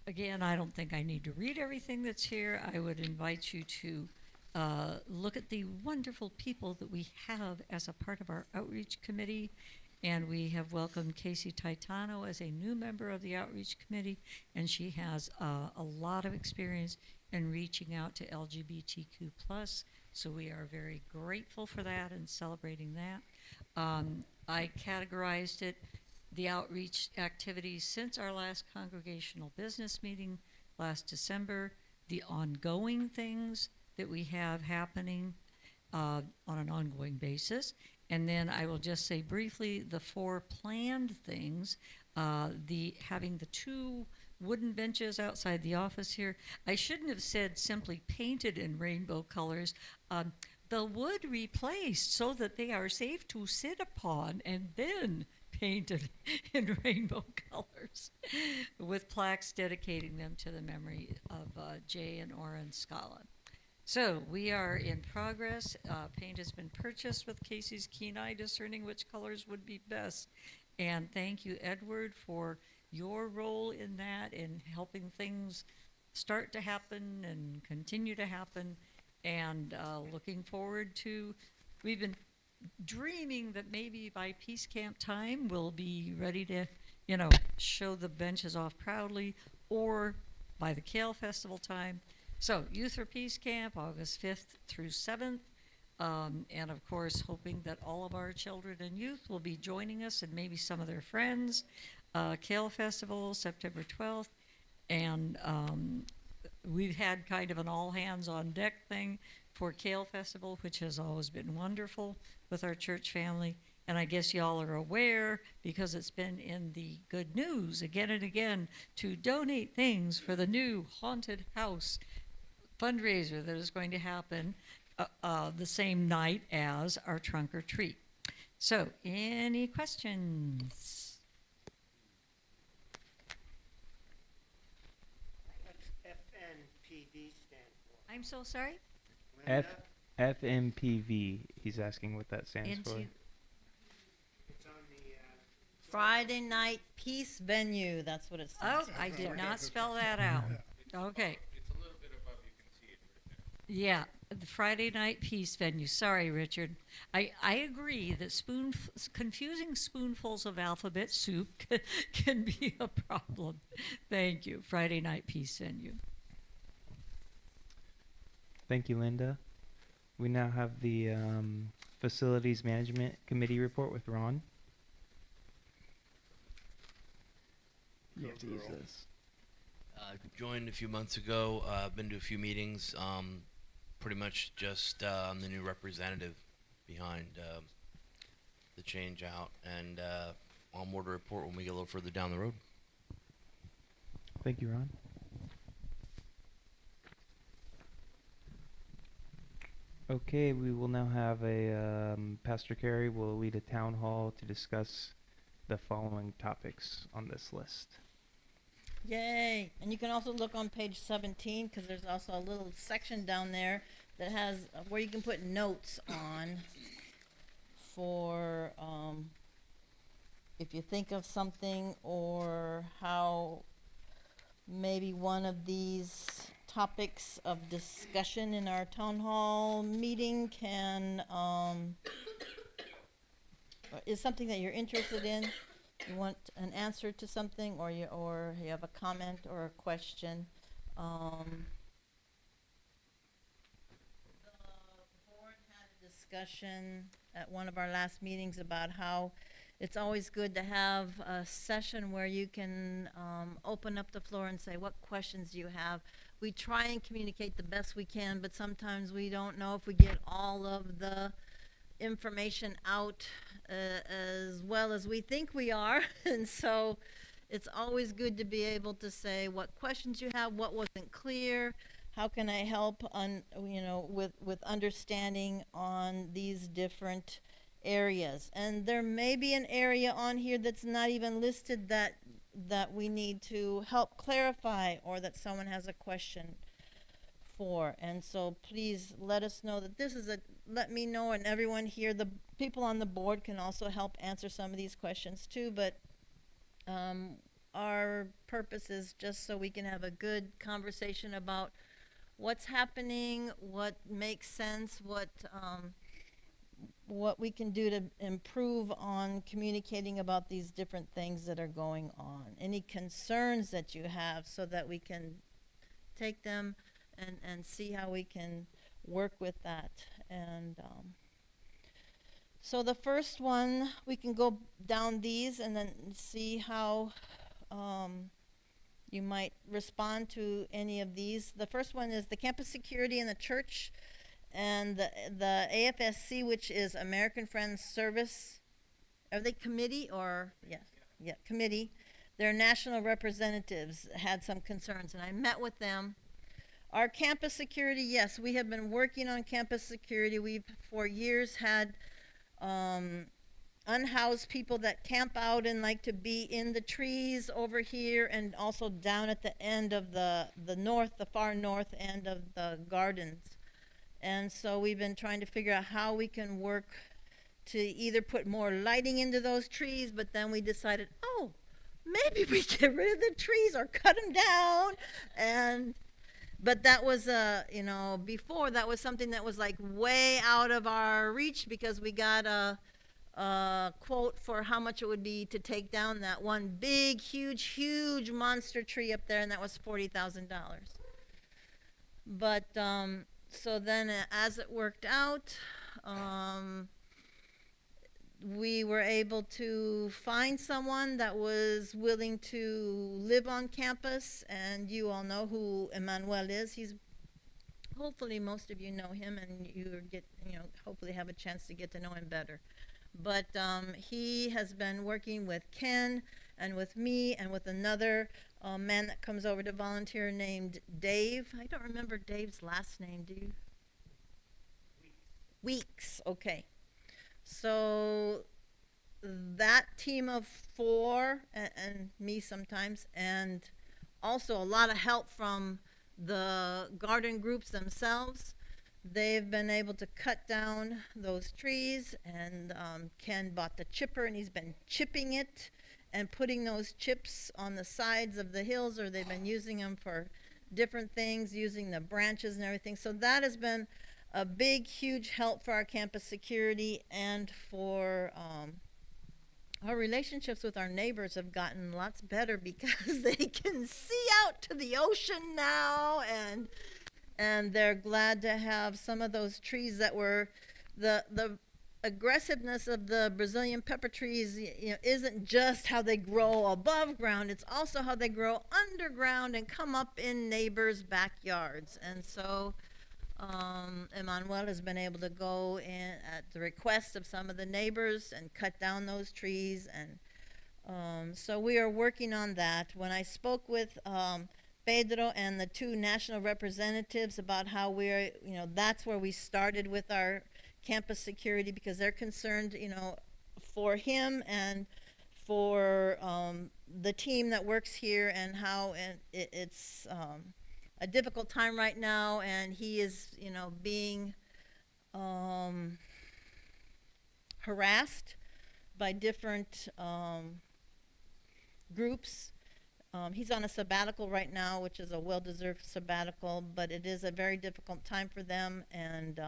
Again, I don't think I need to read everything that's here. I would invite you to look at the wonderful people that we have as a part of our outreach committee. And we have welcomed Casey Titano as a new member of the outreach committee, and she has a lot of experience in reaching out to LGBTQ+. So we are very grateful for that and celebrating that. I categorized it, the outreach activities since our last congregational business meeting last December, the ongoing things that we have happening on an ongoing basis. And then I will just say briefly the 4 planned things, having the 2 wooden benches outside the office here. I shouldn't have said simply painted in rainbow colors. The wood replaced so that they are safe to sit upon, and then painted in rainbow colors with plaques dedicating them to the memory of Jay and Oren Scala. So we are in progress. Paint has been purchased with Casey's keen eye discerning which colors would be best. And thank you, Edward, for your role in that and helping things start to happen and continue to happen. And looking forward to, we've been dreaming that maybe by Peace Camp time we'll be ready to, show the benches off proudly, or by the Kale Festival time. So, Youth for Peace Camp, August 5th through 7th. And of course, hoping that all of our children and youth will be joining us and maybe some of their friends. Kale Festival, September 12th. And we've had kind of an all hands on deck thing for Kale Festival, which has always been wonderful with our church family. And I guess y'all are aware, because it's been in the good news again and again, to donate things for the new haunted house fundraiser that is going to happen the same night as our trunk or treat. So, any questions? What's FNPV stand for? I'm so sorry? FMPV. He's asking what that stands for. It's on the Friday night peace venue. That's what it says. Oh, I did not spell that out. Okay. It's a little bit above, you can see it right there. Yeah, the Friday night peace venue. Sorry, Richard. I agree that confusing spoonfuls of alphabet soup can be a problem. Thank you. Friday night peace venue. Thank you, Linda. We now have the Facilities Management Committee report with Ron. You have to use this. Joined a few months ago. Been to a few meetings. Pretty much just I'm the new representative behind the change out, and on board to report when we get a little further down the road. Thank you, Ron. Okay, we will now have a Pastor Carrie will lead a town hall to discuss the following topics on this list. Yay. And you can also look on page 17 because there's also a little section down there that has where you can put notes on for if you think of something or how maybe one of these topics of discussion in our town hall meeting can is something that you're interested in. You want an answer to something, or you have a comment or a question. The board had a discussion at one of our last meetings about how it's always good to have a session where you can open up the floor and say what questions you have. We try and communicate the best we can, but sometimes we don't know if we get all of the information out as well as we think we are. And so it's always good to be able to say what questions you have, what wasn't clear, how can I help on, with understanding on these different areas. And there may be an area on here that's not even listed that we need to help clarify, or that someone has a question for. And so please let us know that this is let me know, and everyone here, the people on the board can also help answer some of these questions too, but our purpose is just so we can have a good conversation about what's happening, what makes sense, what we can do to improve on communicating about these different things that are going on. Any concerns that you have, so that we can take them and see how we can work with that. And so the first one, we can go down these and then see how you might respond to any of these. The first one is the campus security in the church, and the AFSC, which is American Friends Service. Are they committee or? Yes. Yeah, committee. Their national representatives had some concerns, and I met with them. Our campus security, yes, we have been working on campus security. We've for years had unhoused people that camp out and like to be in the trees over here, and also down at the end of the far north end of the gardens. And so we've been trying to figure out how we can work to either put more lighting into those trees, but then we decided, oh, maybe we get rid of the trees or cut them down. But that was, before that was something that was like way out of our reach, because we got a quote for how much it would be to take down that one big, huge monster tree up there, and that was $40,000. But so then as it worked out, we were able to find someone that was willing to live on campus, and you all know who Emmanuel is. He's, hopefully most of you know him, and hopefully have a chance to get to know him better. But he has been working with Ken and with me and with another man that comes over to volunteer named Dave. I don't remember Dave's last name, do you? Weeks, okay. So that team of 4, and me sometimes, and also a lot of help from the garden groups themselves, they've been able to cut down those trees. And Ken bought the chipper, and he's been chipping it and putting those chips on the sides of the hills, or they've been using them for different things, using the branches and everything. So that has been a big, huge help for our campus security, and for our relationships with our neighbors have gotten lots better, because they can see out to the ocean now, and they're glad to have some of those trees that were the aggressiveness of the Brazilian pepper trees, isn't just how they grow above ground, it's also how they grow underground and come up in neighbors' backyards. And so Emmanuel has been able to go in at the request of some of the neighbors and cut down those trees. And so we are working on that. When I spoke with Pedro and the 2 national representatives about how we're, that's where we started with our campus security, because they're concerned, for him and for the team that works here and how it's a difficult time right now, and he is, you know, being harassed by different groups. He's on a sabbatical right now, which is a well-deserved sabbatical, but it is a very difficult time for them. And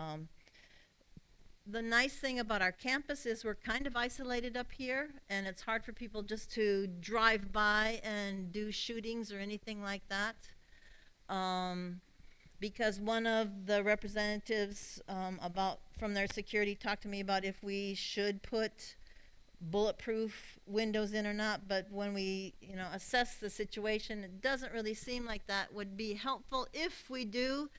the nice thing about our campus is we're kind of isolated up here, and it's hard for people just to drive by and do shootings or anything like that. Because one of the representatives from their security talked to me about if we should put bulletproof windows in or not, but when we, you know, assess the situation, it doesn't really seem like that would be helpful. If we do,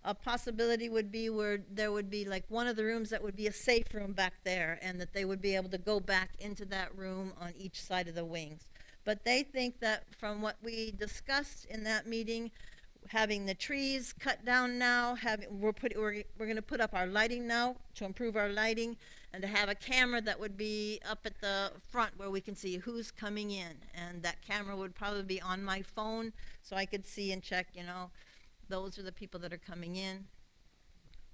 a possibility would be where there would be like one of the rooms that would be a safe room back there, and that they would be able to go back into that room on each side of the wings. But they think that from what we discussed in that meeting, having the trees cut down now, we're going to put up our lighting now to improve our lighting, and to have a camera that would be up at the front where we can see who's coming in. And that camera would probably be on my phone, so I could see and check, you know, those are the people that are coming in.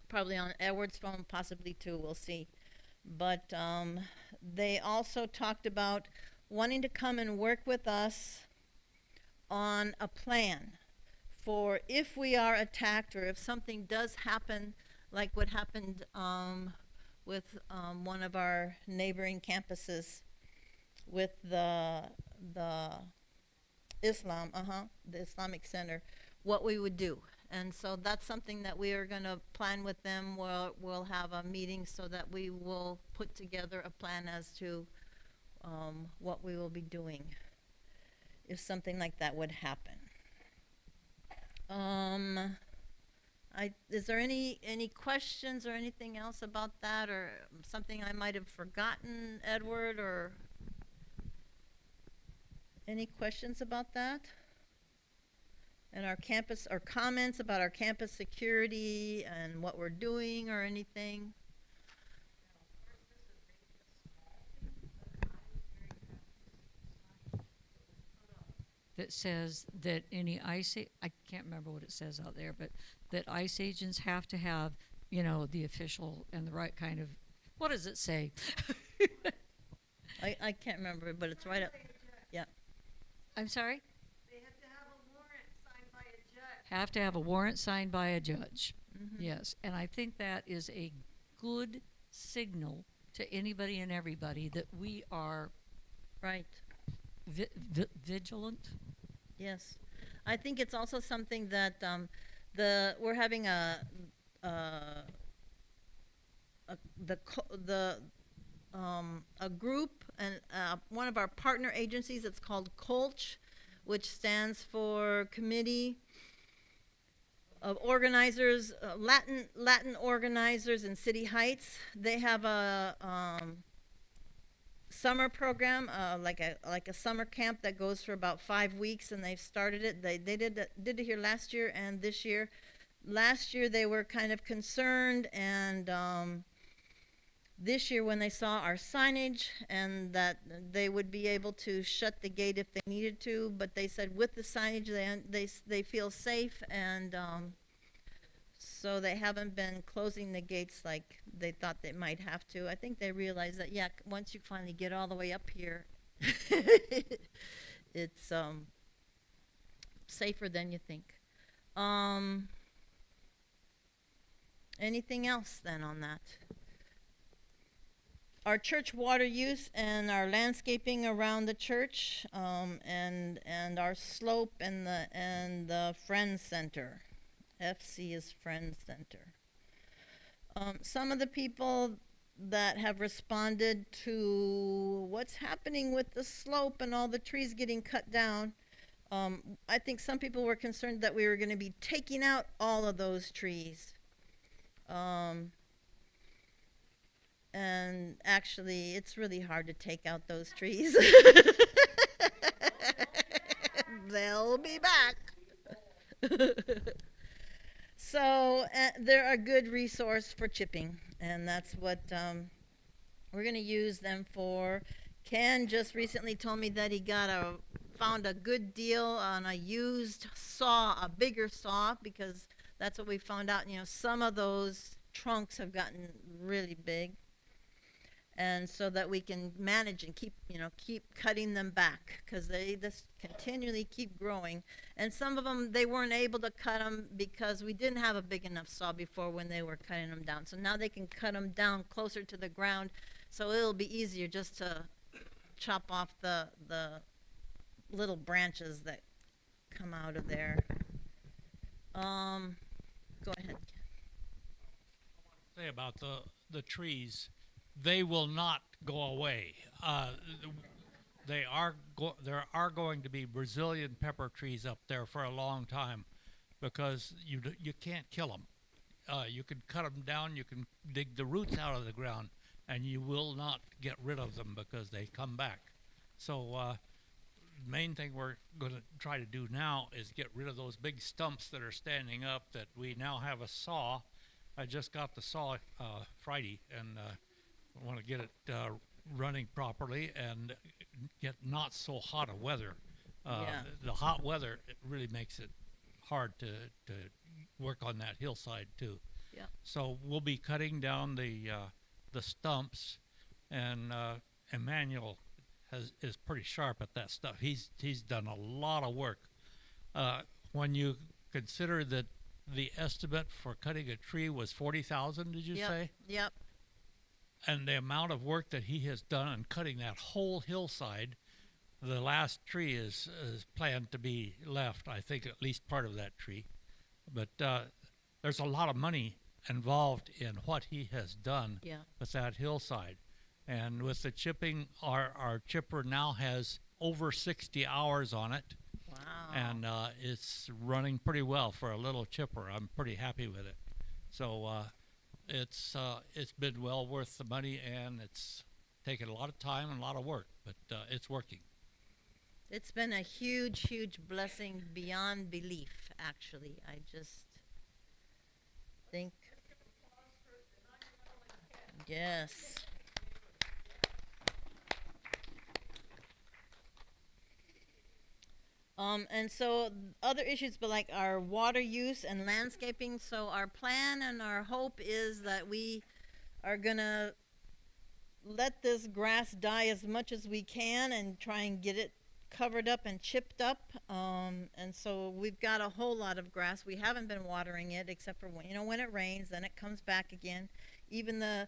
Probably on Edward's phone, possibly too, we'll see. But they also talked about wanting to come and work with us on a plan for if we are attacked, or if something does happen, like what happened with one of our neighboring campuses with the Islamic Center, what we would do. And so that's something that we are going to plan with them. We'll have a meeting so that we will put together a plan as to what we will be doing if something like that would happen. Is there any questions or anything else about that, or something I might have forgotten, Edward, or any questions about that? And our campus, or comments about our campus security and what we're doing, or anything? That says that any ICE, I can't remember what it says out there, but that ICE agents have to have, you know, the official and the right kind of, what does it say? I can't remember, but it's right up. Yeah. I'm sorry? They have to have a warrant signed by a judge. Have to have a warrant signed by a judge. Mm-hmm. Yes, and I think that is a good signal to anybody and everybody that we are Right. Vigilant. Yes, I think it's also something that we're having a group, and one of our partner agencies. It's called COLCH, which stands for Committee of Organizers, Latin Organizers in City Heights. They have a summer program, like a summer camp that goes for about 5 weeks, and they've started it. They did it here last year and this year. Last year they were kind of concerned, and this year when they saw our signage and that they would be able to shut the gate if they needed to, but they said with the signage they feel safe, and so they haven't been closing the gates like they thought they might have to. I think they realized that, yeah, once you finally get all the way up here, it's safer than you think. Anything else then on that? Our church water use and our landscaping around the church, and our slope and the Friends Center. FC is Friends Center. Some of the people that have responded to what's happening with the slope and all the trees getting cut down, I think some people were concerned that we were going to be taking out all of those trees. And actually, it's really hard to take out those trees. They'll be back. So they're a good resource for chipping, and that's what we're going to use them for. Ken just recently told me that he found a good deal on a used saw, a bigger saw, because that's what we found out. Some of those trunks have gotten really big, and so that we can manage and keep cutting them back, because they just continually keep growing. And some of them, they weren't able to cut them because we didn't have a big enough saw before when they were cutting them down. So now they can cut them down closer to the ground, so it'll be easier just to chop off the little branches that come out of there. Go ahead. Say about the trees, they will not go away. There are going to be Brazilian pepper trees up there for a long time, because you can't kill them. You can cut them down, you can dig the roots out of the ground, and you will not get rid of them because they come back. So main thing we're going to try to do now is get rid of those big stumps that are standing up, that we now have a saw. I just got the saw Friday, and I want to get it running properly and get not so hot a weather. Yeah. The hot weather, it really makes it hard to work on that hillside too. Yeah. So we'll be cutting down the stumps, and Emmanuel is pretty sharp at that stuff. He's done a lot of work. When you consider that the estimate for cutting a tree was $40,000, did you say? Yep. And the amount of work that he has done on cutting that whole hillside, the last tree is planned to be left. I think at least part of that tree. But there's a lot of money involved in what he has done with that hillside. And with the chipping, our chipper now has over 60 hours on it. Wow. And it's running pretty well for a little chipper. I'm pretty happy with it. So it's been well worth the money, and it's taken a lot of time and a lot of work, but it's working. It's been a huge, huge blessing beyond belief, actually. I just think, yes. And so other issues, but like our water use and landscaping. So our plan and our hope is that we are gonna let this grass die as much as we can and try and get it covered up and chipped up. And so we've got a whole lot of grass. We haven't been watering it except for when it rains, then it comes back again. Even the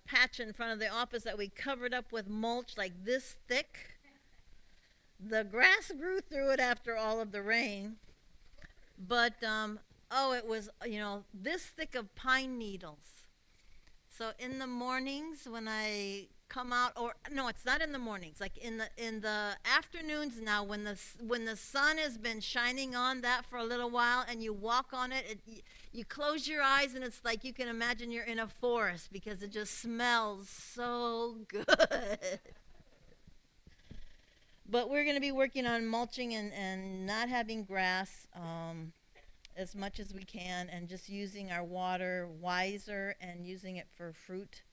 patch in front of the office that we covered up with mulch like this thick, the grass grew through it after all of the rain. But it was this thick of pine needles. So in the mornings when I come out, or no, it's not in the mornings, like in the afternoons now, when the sun has been shining on that for a little while and you walk on it, you close your eyes and it's like you can imagine you're in a forest because it just smells so good. But we're going to be working on mulching and not having grass as much as we can, and just using our water wiser and using it for fruit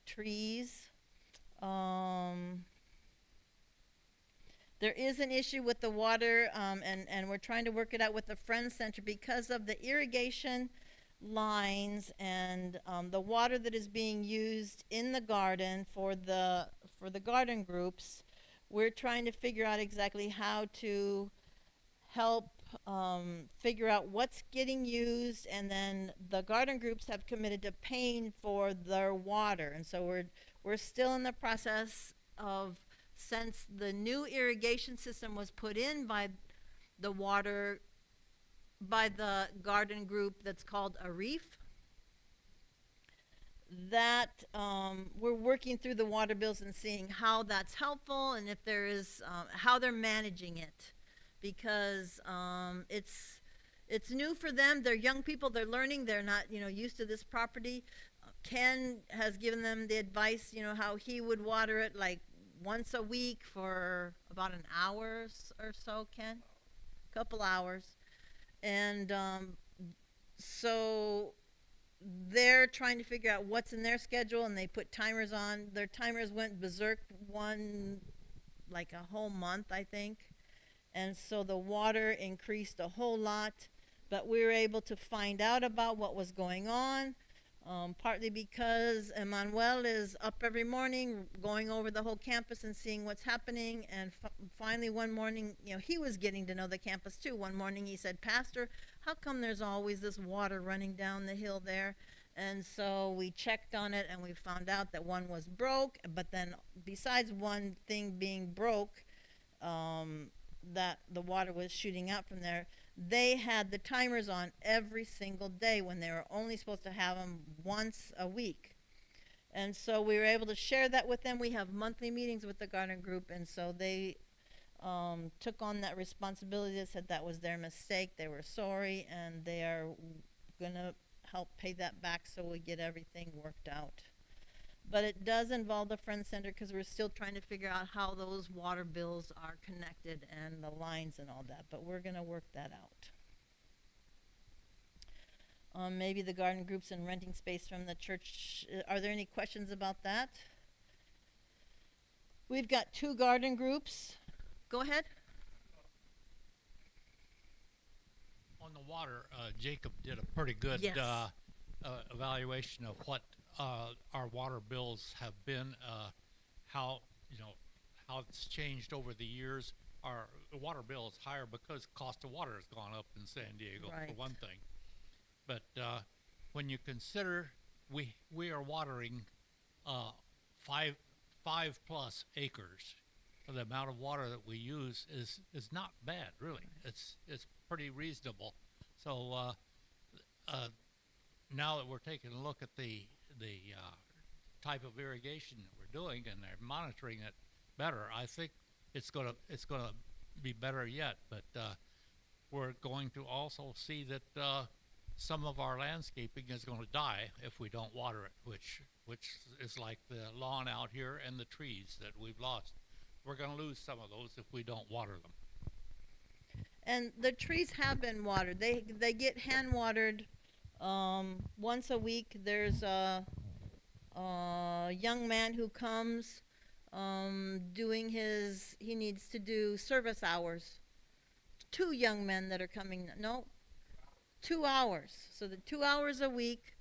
trees. There is an issue with the water, and we're trying to work it out with the Friends Center because of the irrigation lines and the water that is being used in the garden for the garden groups. We're trying to figure out exactly how to help figure out what's getting used, and then the garden groups have committed to paying for their water. And so we're still in the process of, since the new irrigation system was put in by the garden group that's called a reef, that we're working through the water bills and seeing how that's helpful, and if there is how they're managing it, because it's new for them. They're young people, they're learning, they're not used to this property. Ken has given them the advice how he would water it like once a week for about an hour or so. Ken, a couple hours. And so they're trying to figure out what's in their schedule, and they put timers on. Their timers went berserk like a whole month, I think. And so the water increased a whole lot, but we were able to find out about what was going on, partly because Emmanuel is up every morning going over the whole campus and seeing what's happening. And finally one morning, he was getting to know the campus too. One morning he said, "Pastor, how come there's always this water running down the hill there?" And so we checked on it, and we found out that one was broke. But then besides one thing being broke, that the water was shooting out from there, they had the timers on every single day when they were only supposed to have them once a week. And so we were able to share that with them. We have monthly meetings with the garden group, and so they took on that responsibility. They said that was their mistake. They were sorry, and they are going to help pay that back so we get everything worked out. But it does involve the Friends Center, because we're still trying to figure out how those water bills are connected and the lines and all that. But we're going to work that out. Maybe the garden groups and renting space from the church. Are there any questions about that? We've got 2 garden groups. Go ahead. On the water, Jacob did a pretty good Yes. Evaluation of what our water bills have been, how it's changed over the years. Our water bill is higher because cost of water has gone up in San Diego, for Right. one thing. But when you consider we are watering 5+ acres, the amount of water that we use is not bad, really. It's pretty reasonable. So now that we're taking a look at the type of irrigation that we're doing, and they're monitoring it better, I think it's gonna be better yet. But we're going to also see that some of our landscaping is going to die if we don't water it, which is like the lawn out here and the trees that we've lost. We're going to lose some of those if we don't water them. And the trees have been watered. They get hand watered once a week. There's a young man who comes he needs to do service hours. 2 young men that are coming. No, 2 hours. So the 2 hours a week.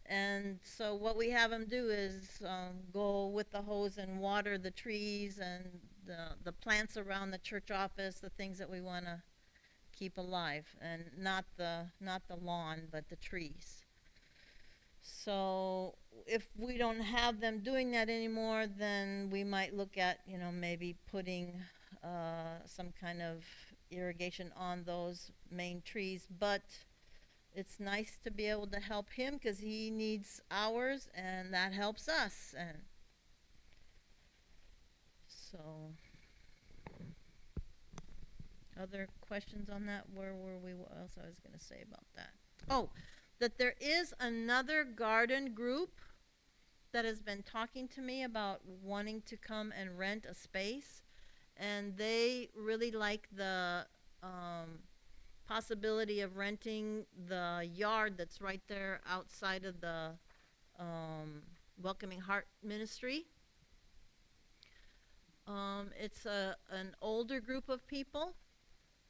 And so what we have him do is go with the hose and water the trees and the plants around the church office, the things that we want to keep alive, and not the lawn, but the trees. So if we don't have them doing that anymore, then we might look at, maybe putting some kind of irrigation on those main trees. But it's nice to be able to help him, because he needs hours, and that helps us. And so, other questions on that? Where were we? What else I was going to say about that? Oh, that there is another garden group that has been talking to me about wanting to come and rent a space, and they really like the possibility of renting the yard that's right there outside of the Welcoming Heart Ministry. It's an older group of people.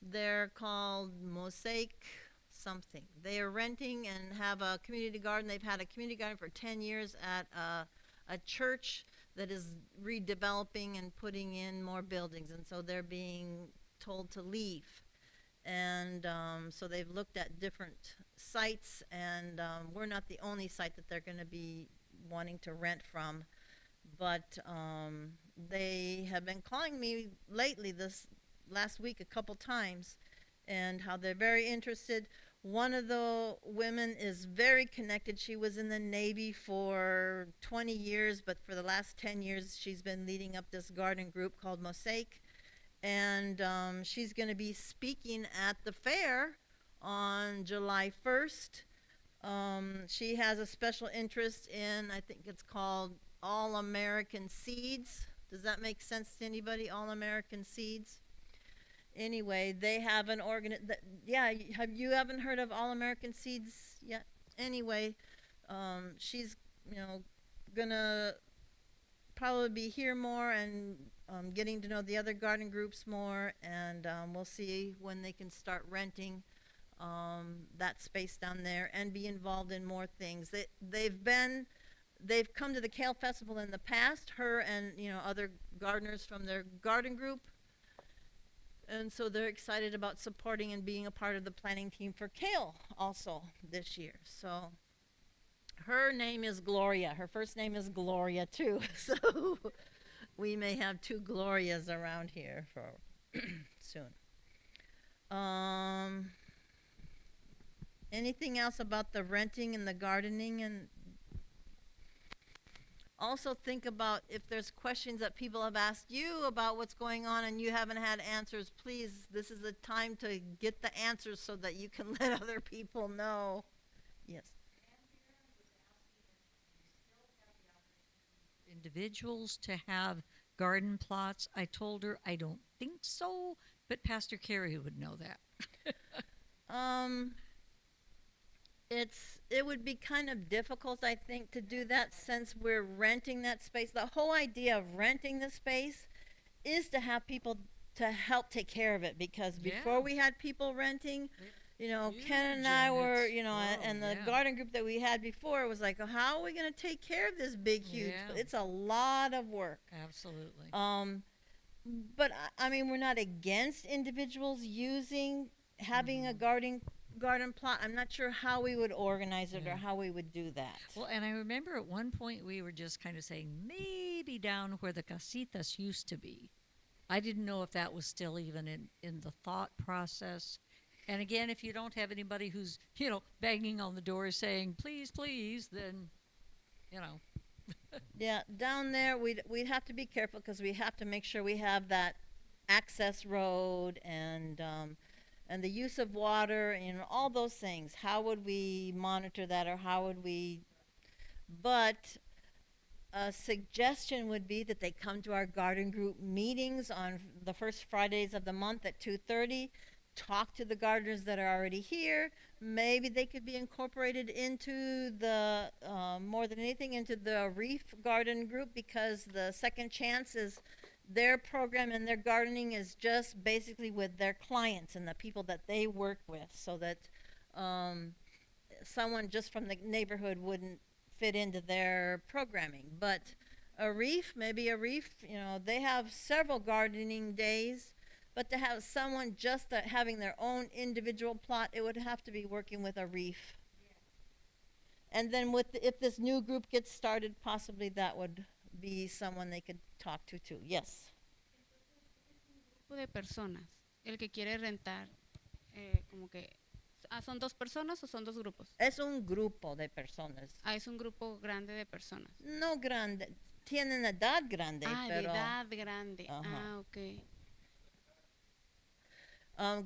They're called Mosaic something. They are renting and have a community garden. They've had a community garden for 10 years at a church that is redeveloping and putting in more buildings, and so they're being told to leave. And so they've looked at different sites, and we're not the only site that they're going to be wanting to rent from. But they have been calling me lately, this last week a couple times, and how they're very interested. One of the women is very connected. She was in the Navy for 20 years, but for the last 10 years she's been leading up this garden group called Mosaic. And she's going to be speaking at the fair on July 1st. She has a special interest in, I think it's called All American Seeds. Does that make sense to anybody, All American Seeds? Anyway, they have an you haven't heard of All American Seeds yet? Anyway, She's, you know, gonna probably be here more and getting to know the other garden groups more, and we'll see when they can start renting that space down there and be involved in more things. They've come to the Kale Festival in the past, her and, you know, other gardeners from their garden group, and so they're excited about supporting and being a part of the planning team for Kale also this year. So her name is Gloria. Her first name is Gloria too. So we may have two Glorias around here for soon. Anything else about the renting and the gardening? And also think about if there's questions that people have asked you about what's going on and you haven't had answers, please, this is the time to get the answers so that you can let other people know. Yes. Individuals to have garden plots. I told her I don't think so, but Pastor Carrie would know that. It would be kind of difficult, I think, to do that since we're renting that space. The whole idea of renting the space is to have people to help take care of it, because before we had people renting, you know, Ken and I were, you know, and the garden group that we had before was like, how are we going to take care of this big, huge? It's a lot of work. Absolutely. But I mean, we're not against individuals having a garden plot. I'm not sure how we would organize it or how we would do that. Well, and I remember at one point we were just kind of saying maybe down where the casitas used to be. I didn't know if that was still even in the thought process. And again, if you don't have anybody who's, you know, banging on the door saying, please, please, then, you know. Yeah, down there we'd have to be careful because we have to make sure we have that access road and the use of water and all those things. How would we monitor that, or how would we? But a suggestion would be that they come to our garden group meetings on the first Fridays of the month at 2:30. Talk to the gardeners that are already here. Maybe they could be incorporated into the, more than anything, into the Reef Garden group, because the Second Chance is their program, and their gardening is just basically with their clients and the people that they work with, so that someone just from the neighborhood wouldn't fit into their programming. But maybe a Reef, you know, they have several gardening days. But to have someone just having their own individual plot, it would have to be working with a Reef. And then if this new group gets started, possibly that would be someone they could talk to too. Yes. Grupo de personas, el que quiere rentar, como que, ¿son dos personas o son dos grupos? Es un grupo de personas. Es un grupo grande de personas. No grande, tienen edad grande, pero... de edad grande. Okay.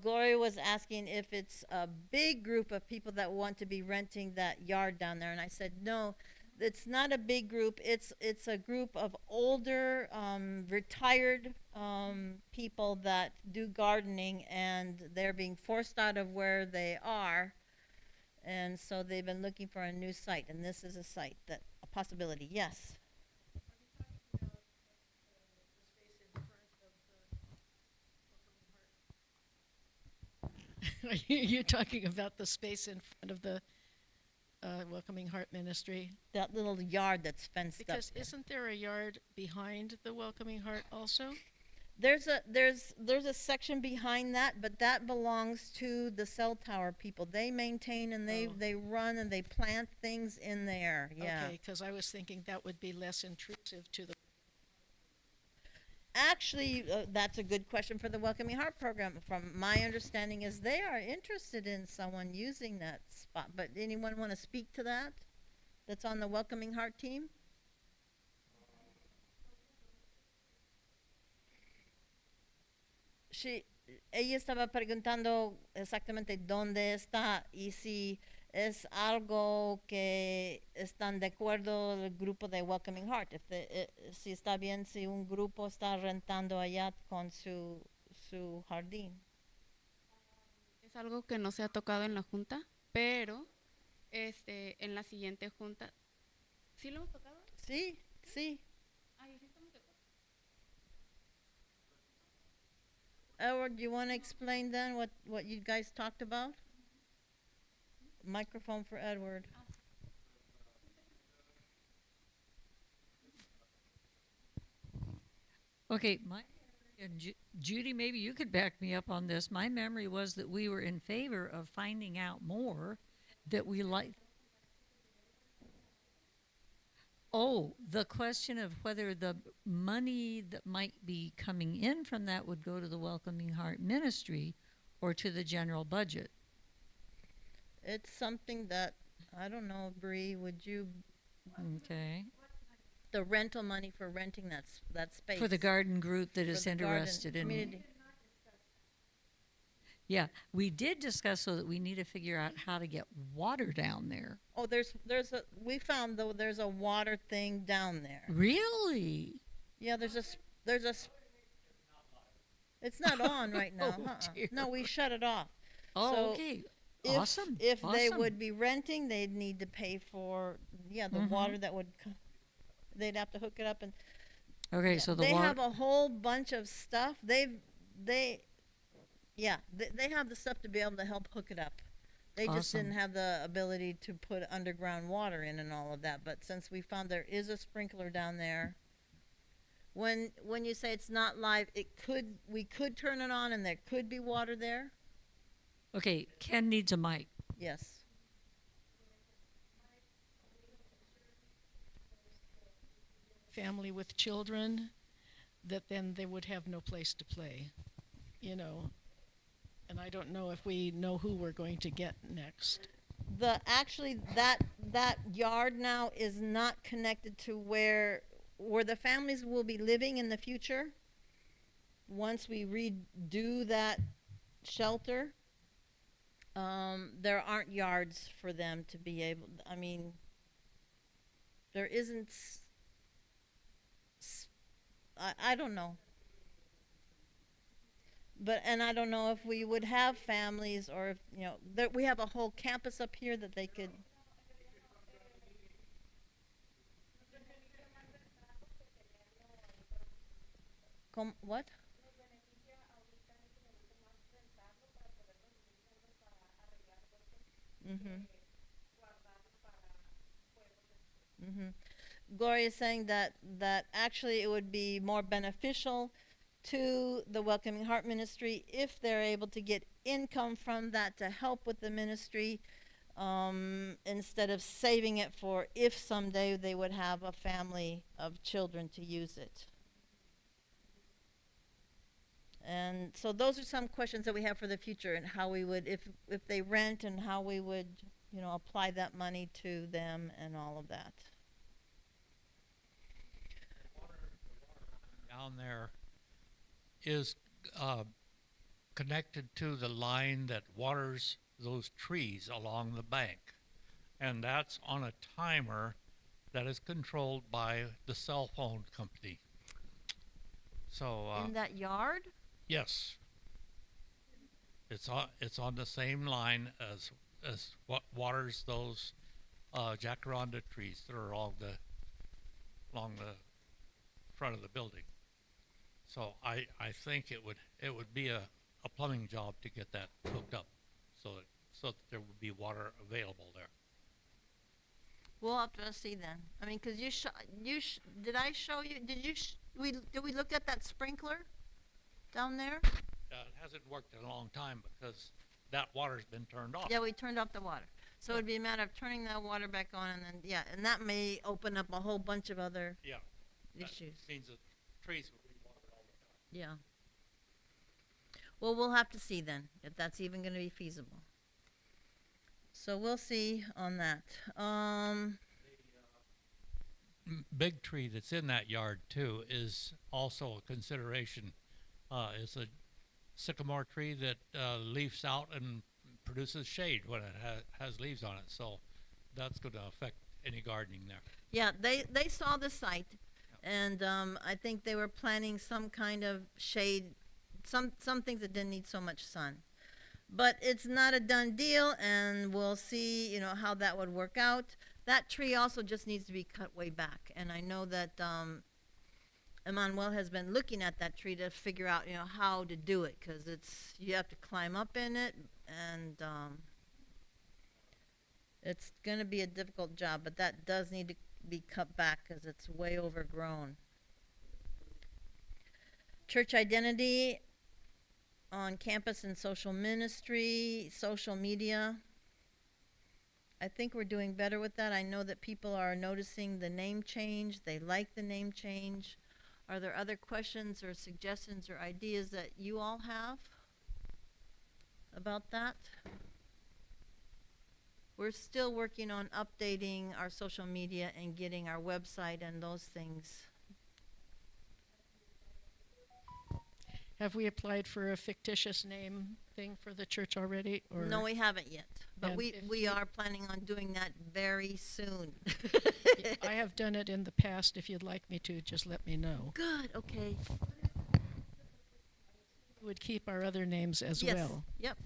Gloria was asking if it's a big group of people that want to be renting that yard down there, and I said no, it's not a big group. It's a group of older, retired people that do gardening, and they're being forced out of where they are, and so they've been looking for a new site, and this is a possibility. Yes. You're talking about the space in front of the Welcoming Heart Ministry? That little yard that's fenced up. Because isn't there a yard behind the Welcoming Heart also? There's a section behind that, but that belongs to the cell tower people. They maintain and they run and they plant things in there. Yeah. Okay, because I was thinking that would be less intrusive to the. Actually, that's a good question for the Welcoming Heart program. From my understanding is they are interested in someone using that spot. But anyone want to speak to that? That's on the Welcoming Heart team? Ella estaba preguntando exactamente dónde está y si es algo que están de acuerdo el grupo de Welcoming Heart. Si está bien si un grupo está rentando allá con su jardín. Es algo que no se ha tocado en la junta, pero en la siguiente junta. ¿Sí lo hemos tocado? Sí, sí. Ay, sí estamos de acuerdo. Edward, you want to explain then what you guys talked about? Microphone for Edward. Okay, and Judy, maybe you could back me up on this. My memory was that we were in favor of finding out more that we like. Oh, the question of whether the money that might be coming in from that would go to the Welcoming Heart Ministry or to the general budget. It's something that, I don't know, Bree, would you, Okay. the rental money for renting that space? For the garden group that For is the garden interested in. community. Yeah, we did discuss so that we need to figure out how to get water down there. Oh, we found though there's a water thing down there. Really? Yeah, it's not on right now. Oh, dear. No, we shut it off. Oh, So okay. If, Awesome. If they Awesome. would be renting, they'd need to pay for, the water that would, they'd have to hook it up and. Okay, so the They water. have a whole bunch of stuff. They have the stuff to be able to help hook it up. They just didn't Awesome. have the ability to put underground water in and all of that. But since we found there is a sprinkler down there, when you say it's not live, we could turn it on and there could be water there. Okay, Ken needs a mic. Yes. Family with children, that then they would have no place to play, And I don't know if we know who we're going to get next. Actually that yard now is not connected to where the families will be living in the future. Once we redo that shelter, there aren't yards for them to be able. I mean, there isn't. I don't know. And I don't know if we would have families or if, we have a whole campus up here that they could. What? Gloria is saying that actually it would be more beneficial to the Welcoming Heart Ministry if they're able to get income from that to help with the ministry, instead of saving it for if someday they would have a family of children to use it. And so those are some questions that we have for the future and how we would, if they rent, and how we would, apply that money to them and all of that. Down there is connected to the line that waters those trees along the bank. And that's on a timer that is controlled by the cell phone company. So in that yard? Yes. It's on the same line as what waters those jacaranda trees that are along the front of the building. So I think it would be a plumbing job to get that hooked up so that there would be water available there. We'll have to see then. I mean, because did I show you? Did we look at that sprinkler down there? It hasn't worked in a long time because that water's been turned off. Yeah, we turned off the water. So it'd be a matter of turning that water back on, and then and that may open up a whole bunch of other issues. That means that trees will be watered all the time. Yeah. Well, we'll have to see then if that's even going to be feasible. So we'll see on that. Big tree that's in that yard too is also a consideration. It's a sycamore tree that leaves out and produces shade when it has leaves on it. So that's going to affect any gardening there. Yeah, they saw the site, and I think they were planning some kind of shade, some things that didn't need so much sun. But it's not a done deal, and we'll see, you know, how that would work out. That tree also just needs to be cut way back, and I know that Emmanuel has been looking at that tree to figure out, you know, how to do it, because you have to climb up in it, and it's going to be a difficult job, but that does need to be cut back because it's way overgrown. Church identity on campus and social ministry, social media. I think we're doing better with that. I know that people are noticing the name change. They like the name change. Are there other questions or suggestions or ideas that you all have about that? We're still working on updating our social media and getting our website and those things. Have we applied for a fictitious name thing for the church already? Or No, we haven't yet, but And we if we you- are planning on doing that very soon. I have done it in the past. If you'd like me to, just let me know. Good, okay. Would keep our other names as Yes, well. yep.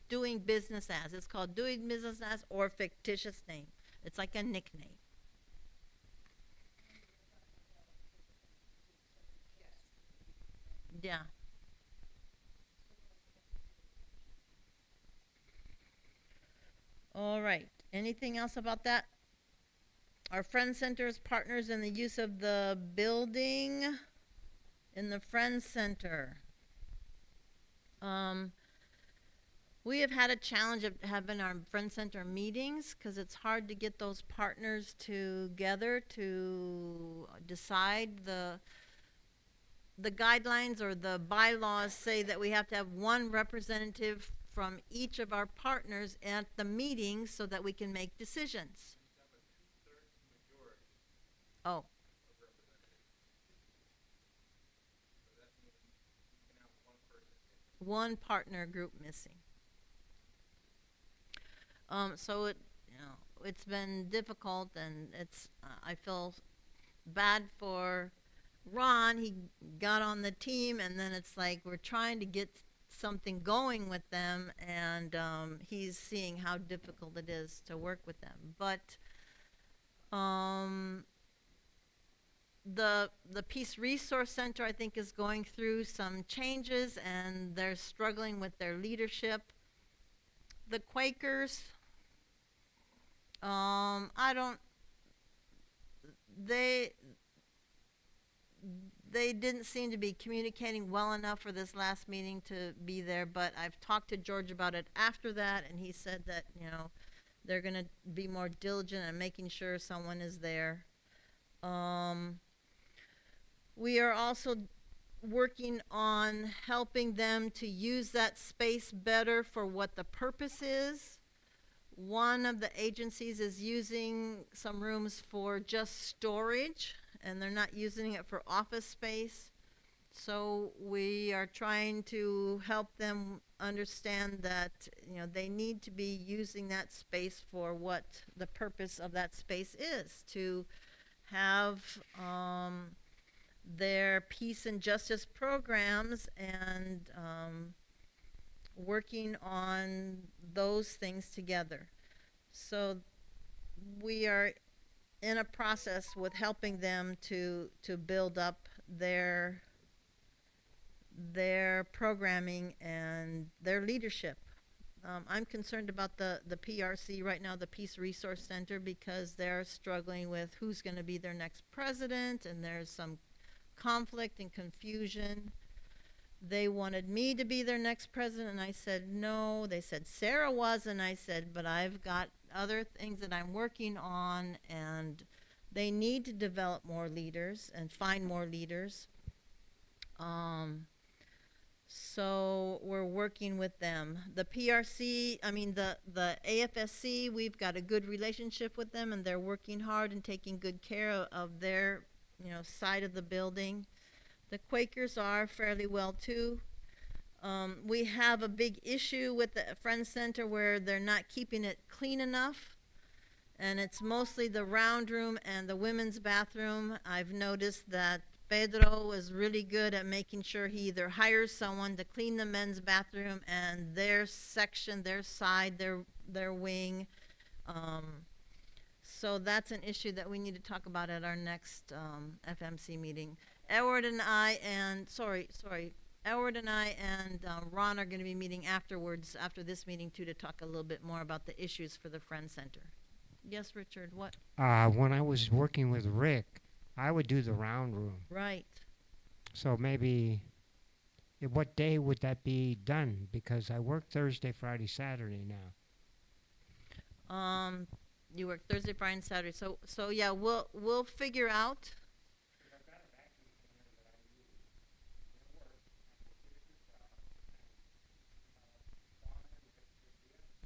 Doing business as. It's called doing business as or fictitious name. It's like a nickname. Yeah. All right. Anything else about that? Our Friends Center is partners in the use of the building in the Friends Center. We have had a challenge of having our Friends Center meetings because it's hard to get those partners together to decide the guidelines or the bylaws say that we have to have one representative from each of our partners at the meeting so that we can make decisions. Oh. One partner group missing. So it's been difficult, and I feel bad for Ron. He got on the team, and then it's like we're trying to get something going with them, and he's seeing how difficult it is to work with them. But the Peace Resource Center, I think, is going through some changes, and they're struggling with their leadership. The Quakers, they didn't seem to be communicating well enough for this last meeting to be there, but I've talked to George about it after that, and he said that, they're going to be more diligent in making sure someone is there. We are also working on helping them to use that space better for what the purpose is. One of the agencies is using some rooms for just storage, and they're not using it for office space. So we are trying to help them understand that they need to be using that space for what the purpose of that space is, to have their peace and justice programs and working on those things together. So we are in a process with helping them to build up their programming and their leadership. I'm concerned about the PRC right now, the Peace Resource Center, because they're struggling with who's going to be their next president, and there's some conflict and confusion. They wanted me to be their next president, and I said no. They said Sarah was, and I said, but I've got other things that I'm working on, and they need to develop more leaders and find more leaders. So we're working with them. The PRC, the AFSC, we've got a good relationship with them, and they're working hard and taking good care of their side of the building. The Quakers are fairly well too. We have a big issue with the Friends Center where they're not keeping it clean enough, and it's mostly the round room and the women's bathroom. I've noticed that Pedro is really good at making sure he either hires someone to clean the men's bathroom and their section, their side, their wing. So that's an issue that we need to talk about at our next FMC meeting. Edward and I and Ron are going to be meeting afterwards, after this meeting too, to talk a little bit more about the issues for the Friends Center. Yes, Richard, what? When I was working with Rick, I would do the round room. Right. So maybe, what day would that be done? Because I work Thursday, Friday, Saturday now. You work Thursday, Friday, and Saturday. So yeah, we'll figure out.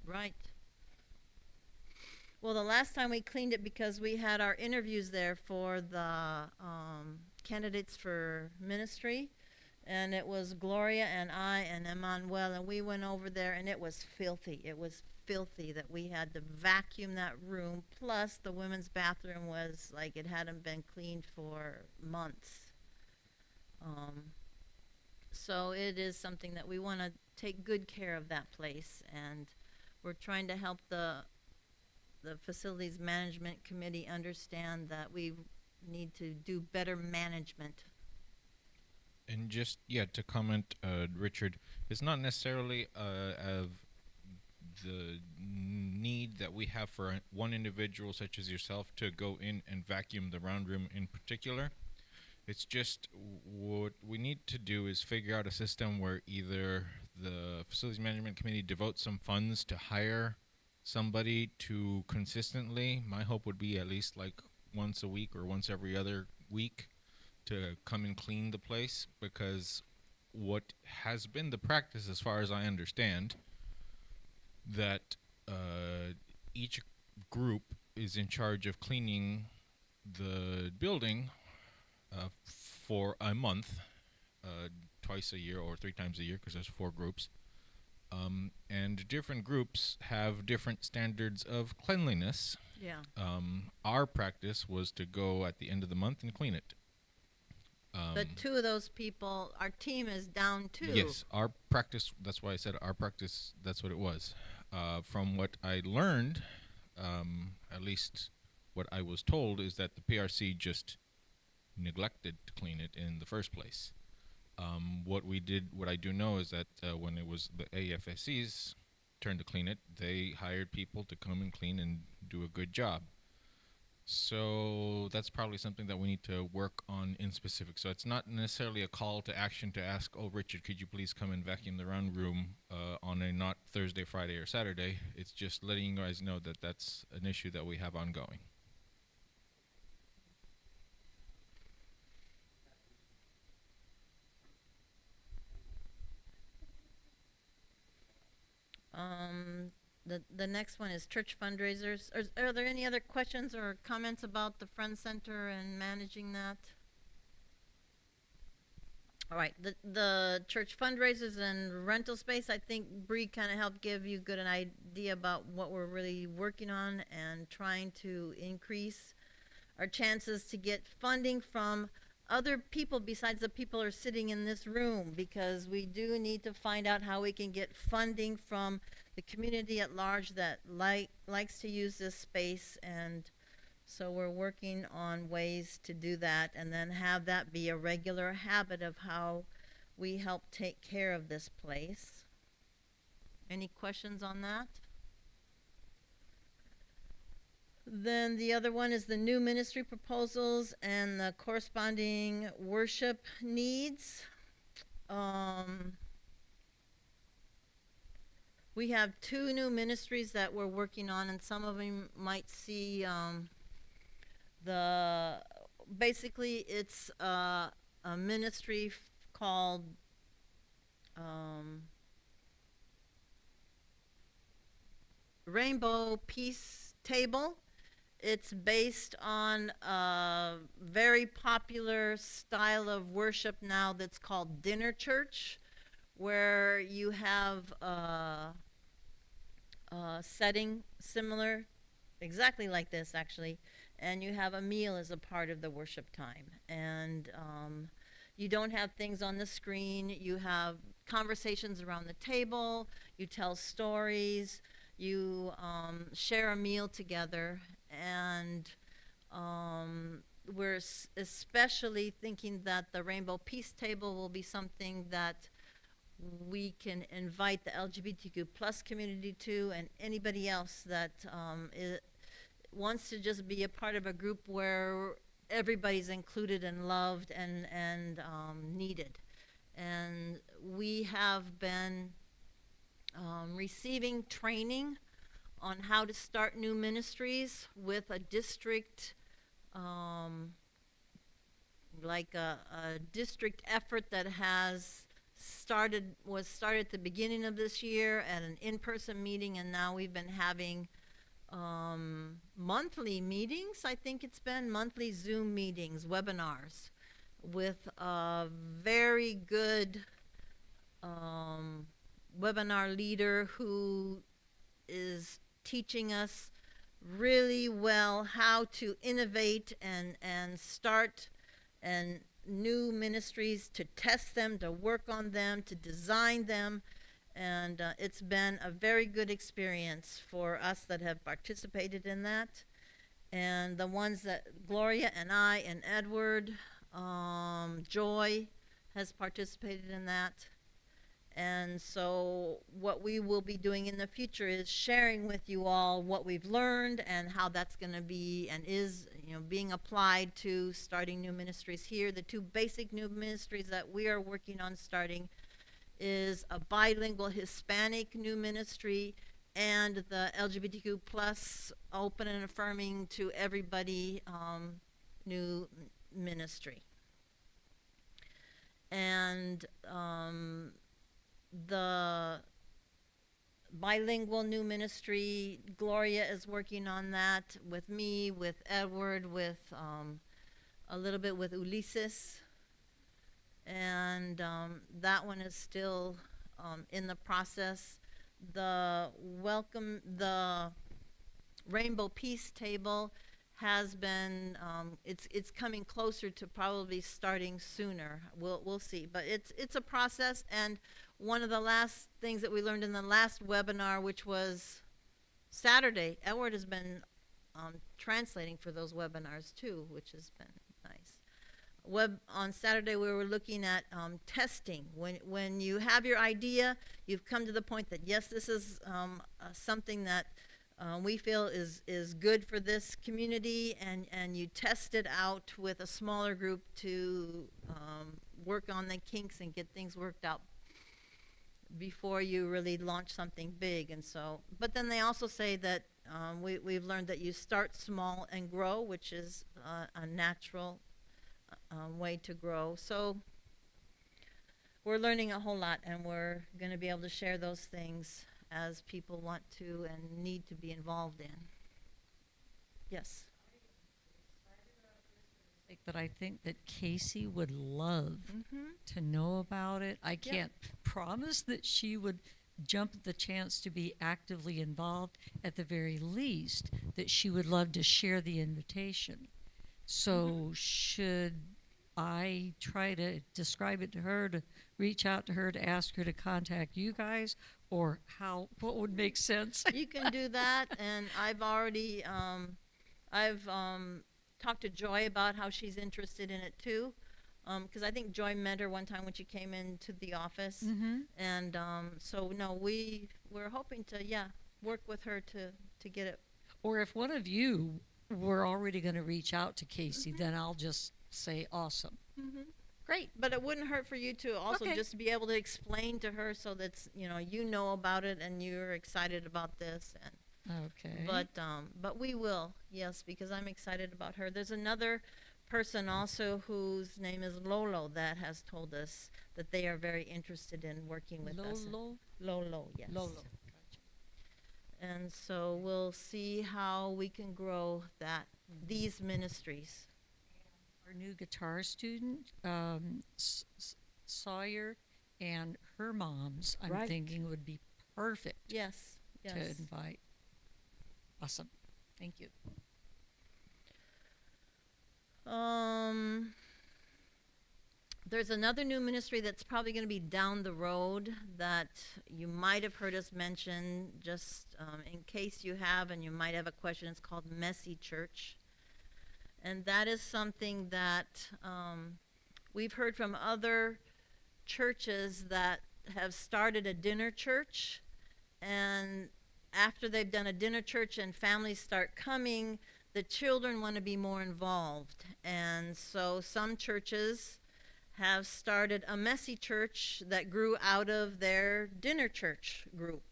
Right. Well, the last time we cleaned it, because we had our interviews there for the candidates for ministry, and it was Gloria and I and Emmanuel, and we went over there, and it was filthy. It was filthy that we had to vacuum that room, plus the women's bathroom was like it hadn't been cleaned for months. So it is something that we want to take good care of, that place, and we're trying to help the facilities management committee understand that we need to do better management. And just, to comment, Richard, it's not necessarily of the need that we have for one individual such as yourself to go in and vacuum the round room in particular. It's just what we need to do is figure out a system where either the facilities management committee devotes some funds to hire somebody to consistently, my hope would be at least like once a week or once every other week, to come and clean the place, because what has been the practice, as far as I understand, that each group is in charge of cleaning the building for a month, twice a year or 3 times a year, because there's 4 groups. And different groups have different standards of cleanliness. Yeah. Our practice was to go at the end of the month and clean it. But 2 of those people, our team is down 2. Yes, our practice, that's why I said our practice, that's what it was. From what I learned, at least what I was told, is that the PRC just neglected to clean it in the first place. What I do know is that when it was the AFSC's turn to clean it, they hired people to come and clean and do a good job. So that's probably something that we need to work on in specific. So it's not necessarily a call to action to ask, oh, Richard, could you please come and vacuum the round room on a not Thursday, Friday, or Saturday. It's just letting you guys know that that's an issue that we have ongoing. The next one is church fundraisers. Are there any other questions or comments about the Friends Center and managing that? All right, the church fundraisers and rental space, I think Bree kind of helped give you an idea about what we're really working on and trying to increase our chances to get funding from other people besides the people who are sitting in this room, because we do need to find out how we can get funding from the community at large that likes to use this space. And so we're working on ways to do that, and then have that be a regular habit of how we help take care of this place. Any questions on that? Then the other one is the new ministry proposals and the corresponding worship needs. We have 2 new ministries that we're working on, and some of them might see basically it's a ministry called Rainbow Peace Table. It's based on a very popular style of worship now that's called dinner church, where you have a setting similar exactly like this actually, and you have a meal as a part of the worship time, and you don't have things on the screen. You have conversations around the table. You tell stories. You share a meal together, and we're especially thinking that the Rainbow Peace Table will be something that we can invite the LGBTQ plus community to, and anybody else that wants to just be a part of a group where everybody's included and loved and needed. And we have been receiving training on how to start new ministries with a district, like a district effort that was started at the beginning of this year at an in-person meeting, and now we've been having monthly meetings. I think it's been monthly Zoom meetings, webinars, with a very good webinar leader who is teaching us really well how to innovate and start and new ministries, to test them, to work on them, to design them. And it's been a very good experience for us that have participated in that. And the ones that Gloria and I and Edward, Joy has participated in that. And so what we will be doing in the future is sharing with you all what we've learned and how that's going to be and is, being applied to starting new ministries here. The two basic new ministries that we are working on starting is a bilingual Hispanic new ministry and the LGBTQ plus open and affirming to everybody new ministry. And the bilingual new ministry, Gloria is working on that with me, with Edward, with a little bit with Ulises, and that one is still in the process. The Rainbow Peace Table has been it's coming closer to probably starting sooner. We'll see, but it's a process. And one of the last things that we learned in the last webinar, which was Saturday, Edward has been translating for those webinars too, which has been nice. On Saturday, we were looking at testing. When you have your idea, you've come to the point that yes, this is something that we feel is good for this community, and you test it out with a smaller group to work on the kinks and get things worked out before you really launch something big. And so, but then they also say that we've learned that you start small and grow, which is a natural way to grow. So we're learning a whole lot, and we're going to be able to share those things as people want to and need to be involved in. Yes. That I think that Casey would love to know about it. I can't promise that she would jump at the chance to be actively involved. At the very least, that she would love to share the invitation. So should I try to describe it to her, to reach out to her, to ask her to contact you guys, or what would make sense? You can do that, and I've already talked to Joy about how she's interested in it too, because I think Joy met her one time when she came into the office, and so no, we're hoping to work with her to get it. Or if one of you were already going to reach out to Casey, then I'll just say awesome. Great, but it wouldn't hurt for you to also just be able to explain to her so that you know about it and you're excited about this. And but we will, yes, because I'm excited about her. There's another person also whose name is Lolo that has told us that they are very interested in working with us. Lolo, yes. Lolo. And so we'll see how we can grow these ministries. Our new guitar student, Sawyer, and her moms, I'm thinking would be perfect. Yes. To invite. Awesome. Thank you. There's another new ministry that's probably going to be down the road that you might have heard us mention, just in case you have and you might have a question. It's called Messy Church. And that is something that we've heard from other churches that have started a dinner church. And after they've done a dinner church and families start coming, the children want to be more involved. And so some churches have started a messy church that grew out of their dinner church group.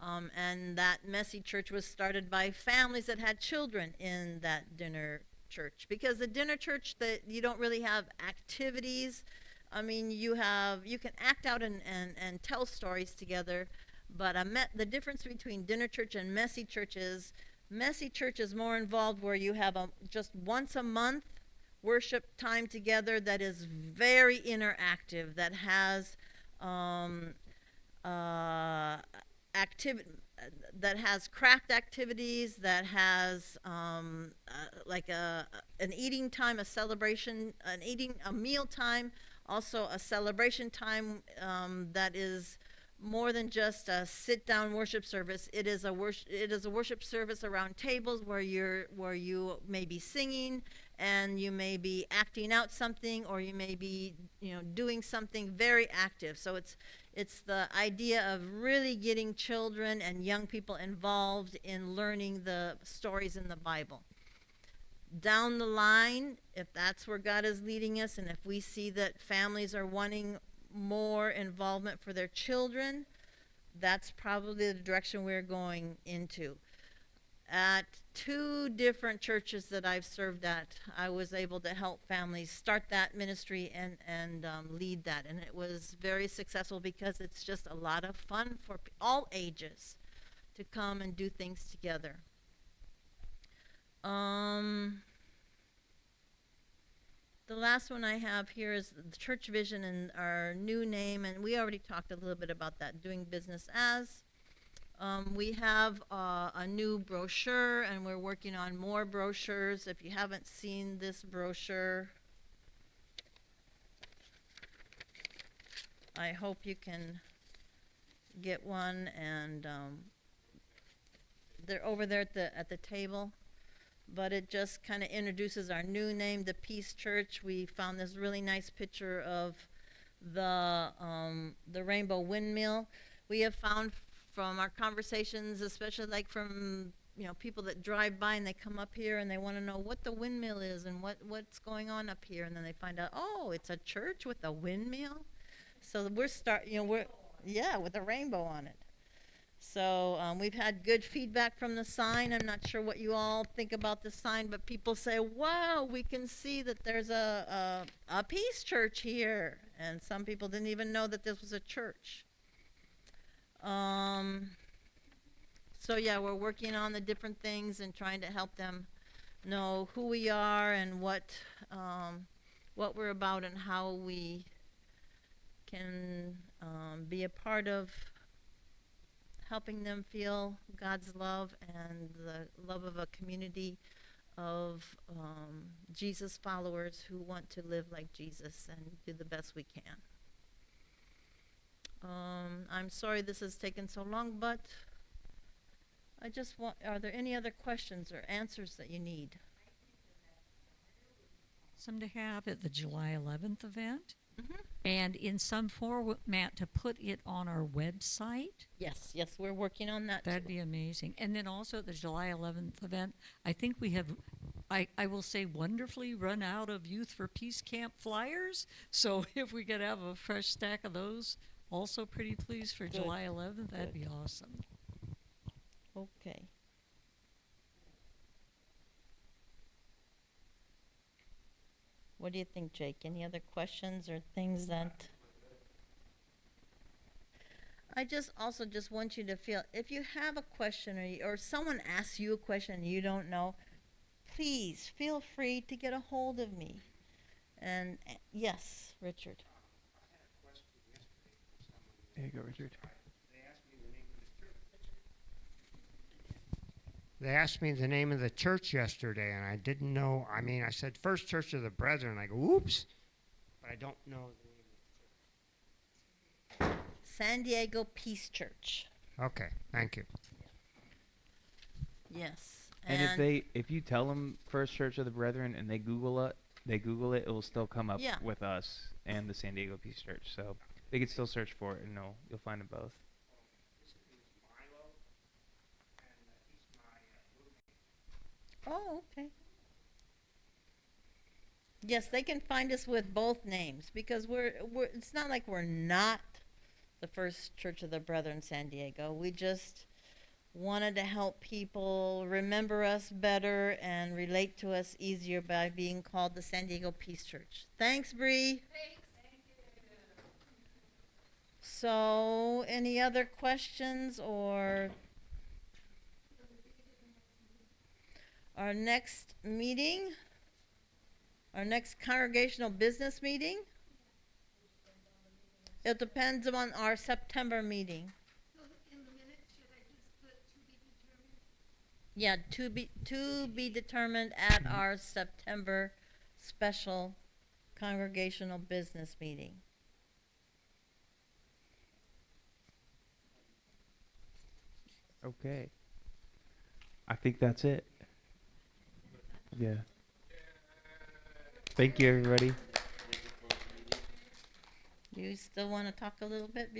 And that messy church was started by families that had children in that dinner church. Because the dinner church, that you don't really have activities. I mean, you can act out and tell stories together, but the difference between dinner church and messy church is more involved, where you have just once a month worship time together that is very interactive, that has that has craft activities, that has like an eating time, a celebration, a meal time, also a celebration time that is more than just a sit-down worship service. It is a worship service around tables where you may be singing, and you may be acting out something, or you may be doing something very active. So it's the idea of really getting children and young people involved in learning the stories in the Bible. Down the line, if that's where God is leading us, and if we see that families are wanting more involvement for their children, that's probably the direction we're going into. At 2 different churches that I've served at, I was able to help families start that ministry and lead that, and it was very successful because it's just a lot of fun for all ages to come and do things together. The last one I have here is the church vision and our new name, and we already talked a little bit about that, doing business as. We have a new brochure, and we're working on more brochures. If you haven't seen this brochure, I hope you can get one, and they're over there at the table. But it just kind of introduces our new name, the Peace Church. We found this really nice picture of the rainbow windmill. We have found from our conversations, especially like from people that drive by and they come up here and they want to know what the windmill is and what's going on up here, and then they find out, oh, it's a church with a windmill. So with a rainbow on it. So we've had good feedback from the sign. I'm not sure what you all think about the sign, but people say, wow, we can see that there's a Peace Church here. And some people didn't even know that this was a church. So yeah, we're working on the different things and trying to help them know who we are and what we're about and how we can be a part of helping them feel God's love and the love of a community of Jesus followers who want to live like Jesus and do the best we can. I'm sorry this has taken so long, but I just are there any other questions or answers that you need? Some to have at the July 11th event. Mm-hmm. And in some format to put it on our website. Yes, we're working on that. That'd be amazing. And then also at the July 11th event, I think we have, I will say, wonderfully run out of Youth for Peace Camp flyers. So if we could have a fresh stack of those, also pretty pleased for Good. July 11th, that'd be awesome. Okay. What do you think, Jake? Any other questions or things that... I just want you to feel, if you have a question or someone asks you a question and you don't know, please feel free to get a hold of me. And yes, Richard. I had a question yesterday from someone. There you go, Richard. They asked me the name of the church. They asked me the name of the church yesterday, and I didn't know. I mean, I said First Church of the Brethren. I go, oops, but I don't know the name. San Diego Peace Church. Okay, thank you. Yes. And if you tell them First Church of the Brethren and they Google it, it will still come up Yeah. with us and the San Diego Peace Church. So they can still search for it, and you'll find them both. Oh, okay. Yes, they can find us with both names because we're it's not like we're not the First Church of the Brethren San Diego. We just wanted to help people remember us better and relate to us easier by being called the San Diego Peace Church. Thanks, Bree. So, any other questions or our next meeting? Our next congregational business meeting? It depends on our September meeting. So in the minutes, should I just put to be determined? Yeah, to be determined at our September special congregational business meeting. Okay. I think that's it. Yeah. Thank you, everybody. You still want to talk a little bit